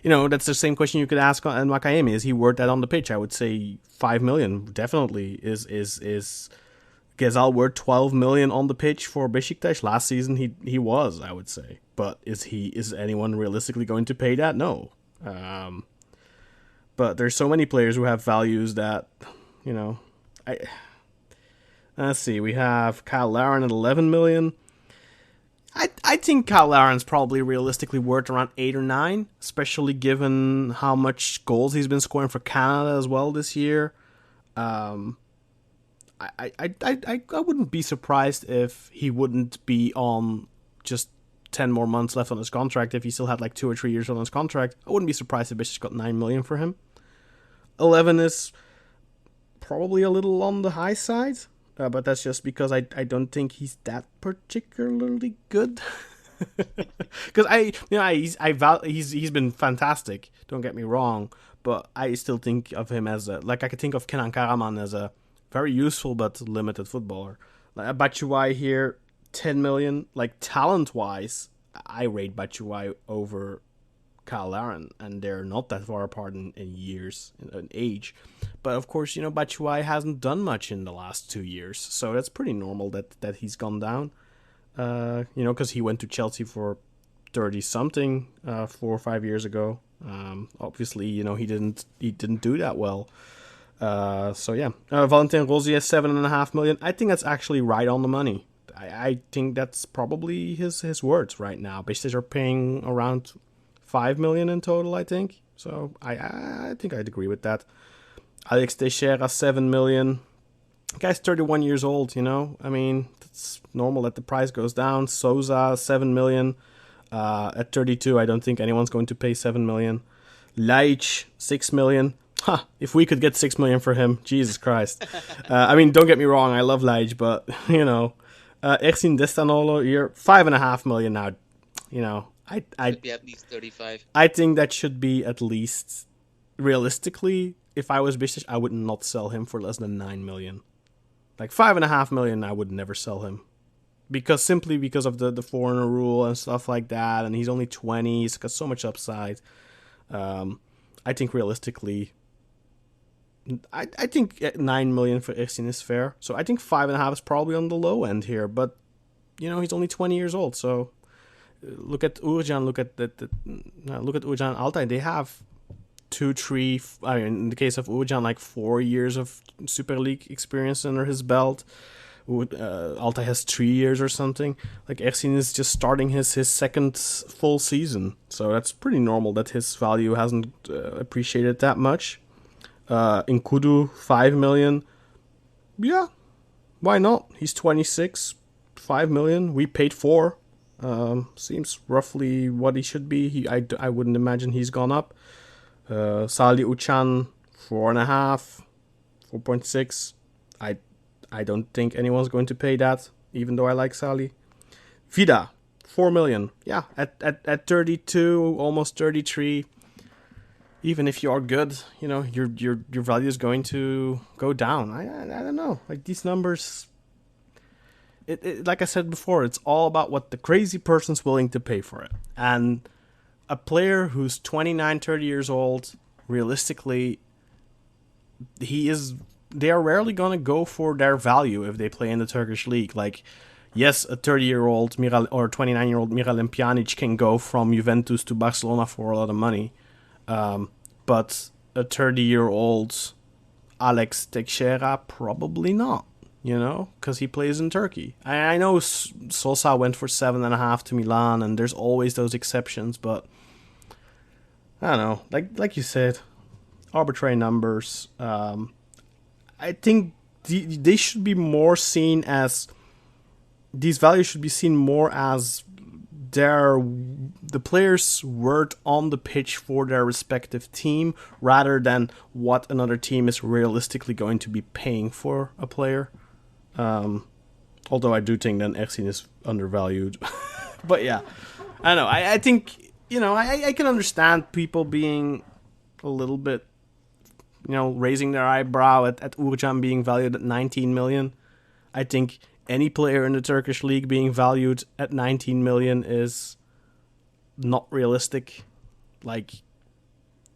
That's the same question you could ask on Wakayemi. Is he worth that on the pitch? I would say 5 million definitely. Is Gezal worth 12 million on the pitch for Besiktas? Last season he was, I would say. But is anyone realistically going to pay that? No. But there's so many players who have values that, let's see. We have Kyle Larin at 11 million. I think Kyle Laren's probably realistically worth around 8 or 9, especially given how much goals he's been scoring for Canada as well this year. I wouldn't be surprised if he wouldn't be on just 10 more months left on his contract. If he still had like 2 or 3 years on his contract, I wouldn't be surprised if Bishop's got 9 million for him. 11 is probably a little on the high side. But that's just because I don't think he's that particularly good. Because he's been fantastic. Don't get me wrong, but I still think of him as I could think of Kenan Karaman as a very useful but limited footballer. Like Batshuayi here, 10 million. Like, talent wise, I rate Batshuayi over Kyle Larin, and they're not that far apart in years, in age. But of course, Batshuayi hasn't done much in the last 2 years, so that's pretty normal that he's gone down. Because he went to Chelsea for 30 something 4 or 5 years ago. Obviously, he didn't do that well. So yeah, Valentin Rosier, 7.5 million. I think that's actually right on the money. I think that's probably his words right now. Besiktas are paying around 5 million in total, I think. So I think I'd agree with that. Alex Teixeira, 7 million. The guy's 31 years old, I mean, it's normal that the price goes down. Souza, 7 million. At 32, I don't think anyone's going to pay 7 million. Laic, 6 million. If we could get 6 million for him, Jesus Christ. I mean, don't get me wrong, I love Laic, but, Ersin Destanolo here, 5.5 million now. Should be at least 35. I think that should be at least, realistically, if I was Besiktas, I would not sell him for less than 9 million. Like 5.5 million, I would never sell him. Simply because of the foreigner rule and stuff like that, and he's only 20, he's got so much upside. I think realistically, I think 9 million for Ersin is fair. So I think 5.5 is probably on the low end here, but, he's only 20 years old, so look at Urcan, look at Urcan Altay. They have 2, 3. In the case of Urcan, like 4 years of Super League experience under his belt. Altay has 3 years or something. Like Ersin is just starting his second full season, so that's pretty normal that his value hasn't appreciated that much. Nkudu, 5 million. Yeah, why not? He's 26, 5 million. We paid 4. Seems roughly what he should be. I wouldn't imagine he's gone up. Salih Uçan, 4.5, 4.6. I don't think anyone's going to pay that, even though I like Salih. Vida, 4 million. Yeah, at 32, almost 33. Even if you are good, your value is going to go down. I don't know. Like these numbers, it like I said before, it's all about what the crazy person's willing to pay for it. And a player who's 29, 30 years old, realistically, they are rarely going to go for their value if they play in the Turkish league. Like, yes, a 30-year-old or 29-year-old Miralem Pjanic can go from Juventus to Barcelona for a lot of money. But a 30-year-old Alex Teixeira, probably not, because he plays in Turkey. I know Sosa went for 7.5 to Milan, and there's always those exceptions, but I don't know. Like you said, arbitrary numbers. I think they should be more seen as, these values should be seen more as the players' word on the pitch for their respective team, rather than what another team is realistically going to be paying for a player. Although I do think that Ersin is undervalued. But yeah, I don't know. I think, I can understand people being a little bit, raising their eyebrow at Urcan being valued at 19 million. I think any player in the Turkish league being valued at 19 million is not realistic. Like,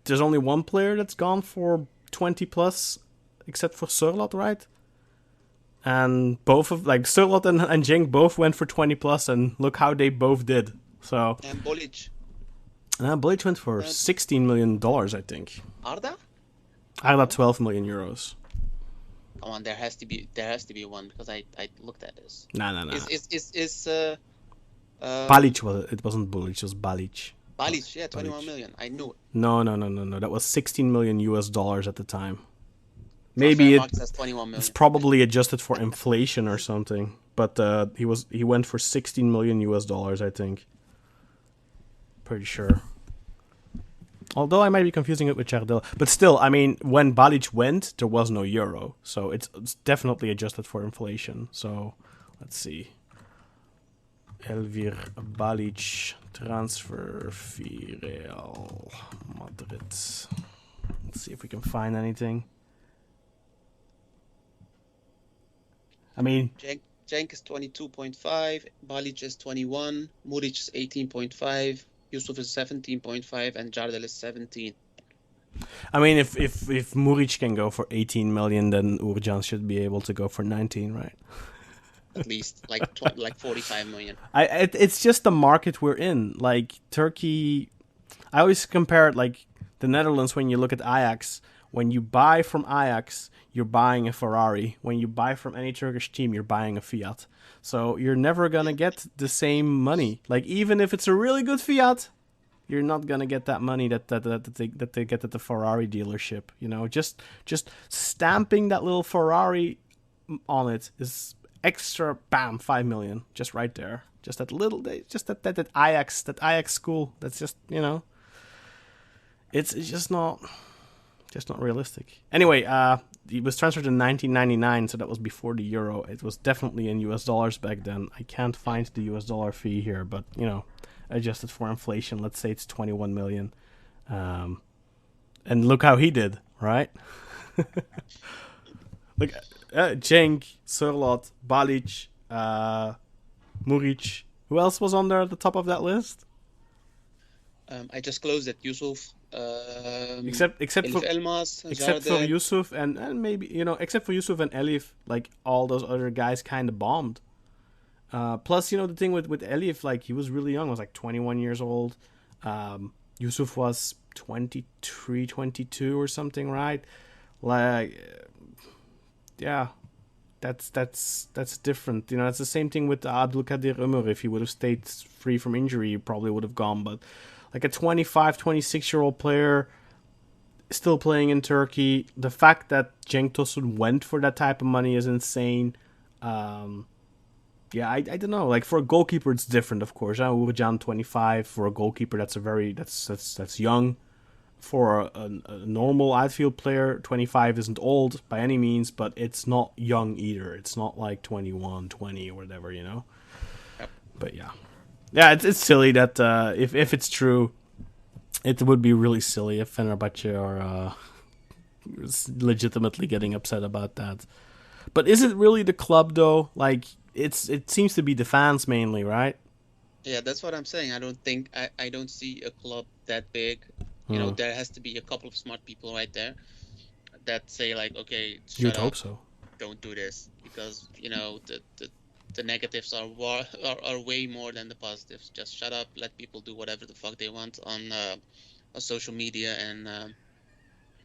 there's only one player that's gone for 20 plus, except for Sørloth, right? And both of, Sørloth and Cenk both went for 20 plus, and look how they both did. So. And Bolic. Bolic went for $16 million, I think. Arda? Arda, 12 million euros. Come on, there has to be one, because I looked at this. No. Is Balic it wasn't Bolic, it was Balic. Balic, yeah, 21 million. I knew it. No. That was $16 million at the time. Maybe it's probably adjusted for inflation or something. But he went for $16 million, I think. Pretty sure. Although I might be confusing it with Chardel. But still, I mean, when Balic went, there was no euro. So it's definitely adjusted for inflation. So, let's see. Elvir Balic transfer fee Real Madrid. Let's see if we can find anything. I mean... Cenk is 22.5, Balic is 21, Muric is 18.5, Yusuf is 17.5, and Jardel is 17. I mean, if Muric can go for 18 million, then Urcan should be able to go for 19, right? At least, like 45 million. It's just the market we're in. Like, Turkey... I always compare it, like, the Netherlands when you look at Ajax. When you buy from Ajax, you're buying a Ferrari. When you buy from any Turkish team, you're buying a Fiat. So you're never going to get the same money. Like, even if it's a really good Fiat, you're not going to get that money that they get at the Ferrari dealership. Just stamping that little Ferrari on it is extra, bam, 5 million. Just right there. Just that little, just that Ajax school. That's just, it's just not... Just not realistic. Anyway, it was transferred in 1999, so that was before the euro. It was definitely in US dollars back then. I can't find the US dollar fee here, but, adjusted for inflation, let's say it's 21 million. And look how he did, right? Look, Cenk, Sørloth, Balic, Muric. Who else was on there at the top of that list? I just closed it. Yusuf. Except for Elmas, except for Yusuf and maybe except for Yusuf and Elif, like all those other guys kind of bombed. Plus, the thing with Elif, like, he was really young. He was like 21 years old. Yusuf was 23, 22 or something, right? Like, yeah, that's different. It's the same thing with Abdulkadir Ömür. If he would have stayed free from injury, he probably would have gone. But like a 25, 26-year-old player still playing in Turkey, the fact that Cenk Tosun went for that type of money is insane. I don't know. Like, for a goalkeeper, it's different, of course. Uğurcan, 25. For a goalkeeper, that's young. For a normal outfield player, 25 isn't old by any means, but it's not young either. It's not like 21, 20 or whatever, Yep. But yeah, it's silly that if it's true, it would be really silly if Fenerbahce are legitimately getting upset about that. But is it really the club though? Like, it seems to be the fans mainly, right? Yeah, that's what I'm saying. I don't see a club that big. There has to be a couple of smart people right there that say, like, okay, You'd shut hope up, so. don't do this, because the negatives are way more than the positives. Just shut up, let people do whatever the fuck they want on social media, and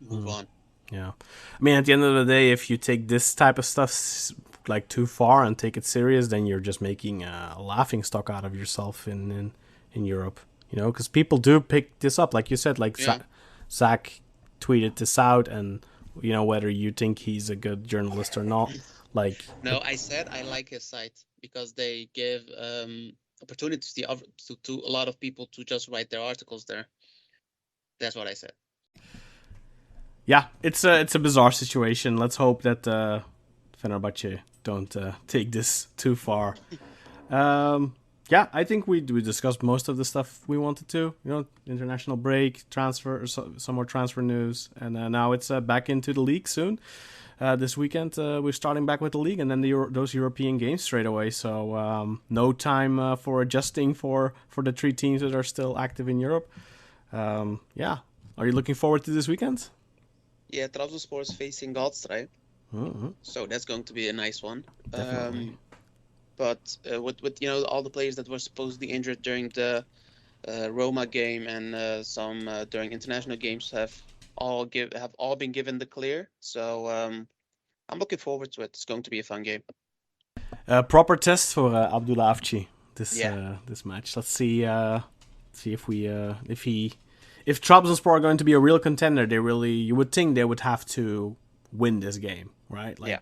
move on. Yeah, I mean, at the end of the day, if you take this type of stuff like too far and take it serious, then you're just making a laughing stock out of yourself in Europe. Because people do pick this up, like you said. Like, yeah. Zach tweeted this out, and whether you think he's a good journalist or not, like. No, I said I like his site because they give opportunities to a lot of people to just write their articles there. That's what I said. Yeah, it's a bizarre situation. Let's hope that Fenerbahce don't take this too far. Yeah, I think we discussed most of the stuff we wanted to. International break, transfer, some more transfer news, and now it's back into the league soon. This weekend we're starting back with the league, and then those European games straight away. So no time for adjusting for the three teams that are still active in Europe. Yeah, are you looking forward to this weekend? Yeah, Trabzonspor is facing Galatasaray, so that's going to be a nice one. Definitely. But with all the players that were supposedly injured during the Roma game and some during international games have all been given the clear. So I'm looking forward to it. It's going to be a fun game. Proper test for Abdullah Avci this match. Let's see if Trabzonspor are going to be a real contender. You would think they would have to win this game, right? Like, yeah.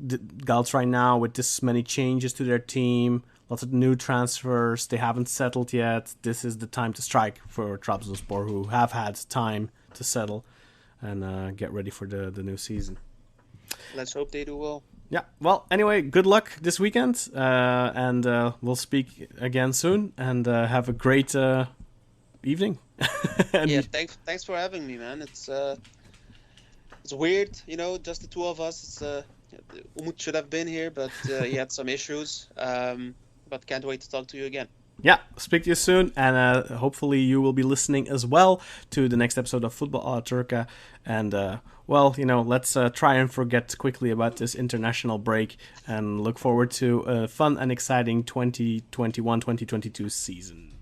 The Gals right now, with this many changes to their team, lots of new transfers, they haven't settled yet. This is the time to strike for Trabzonspor, who have had time to settle and get ready for the new season. Let's hope they do well. Yeah, well, anyway, good luck this weekend, and we'll speak again soon, and have a great evening. Yeah, thanks for having me, man. It's weird, just the two of us. Umut should have been here, but he had some issues. But can't wait to talk to you again. Yeah, speak to you soon, and hopefully you will be listening as well to the next episode of Football a la Turca. And let's try and forget quickly about this international break and look forward to a fun and exciting 2021-2022 season.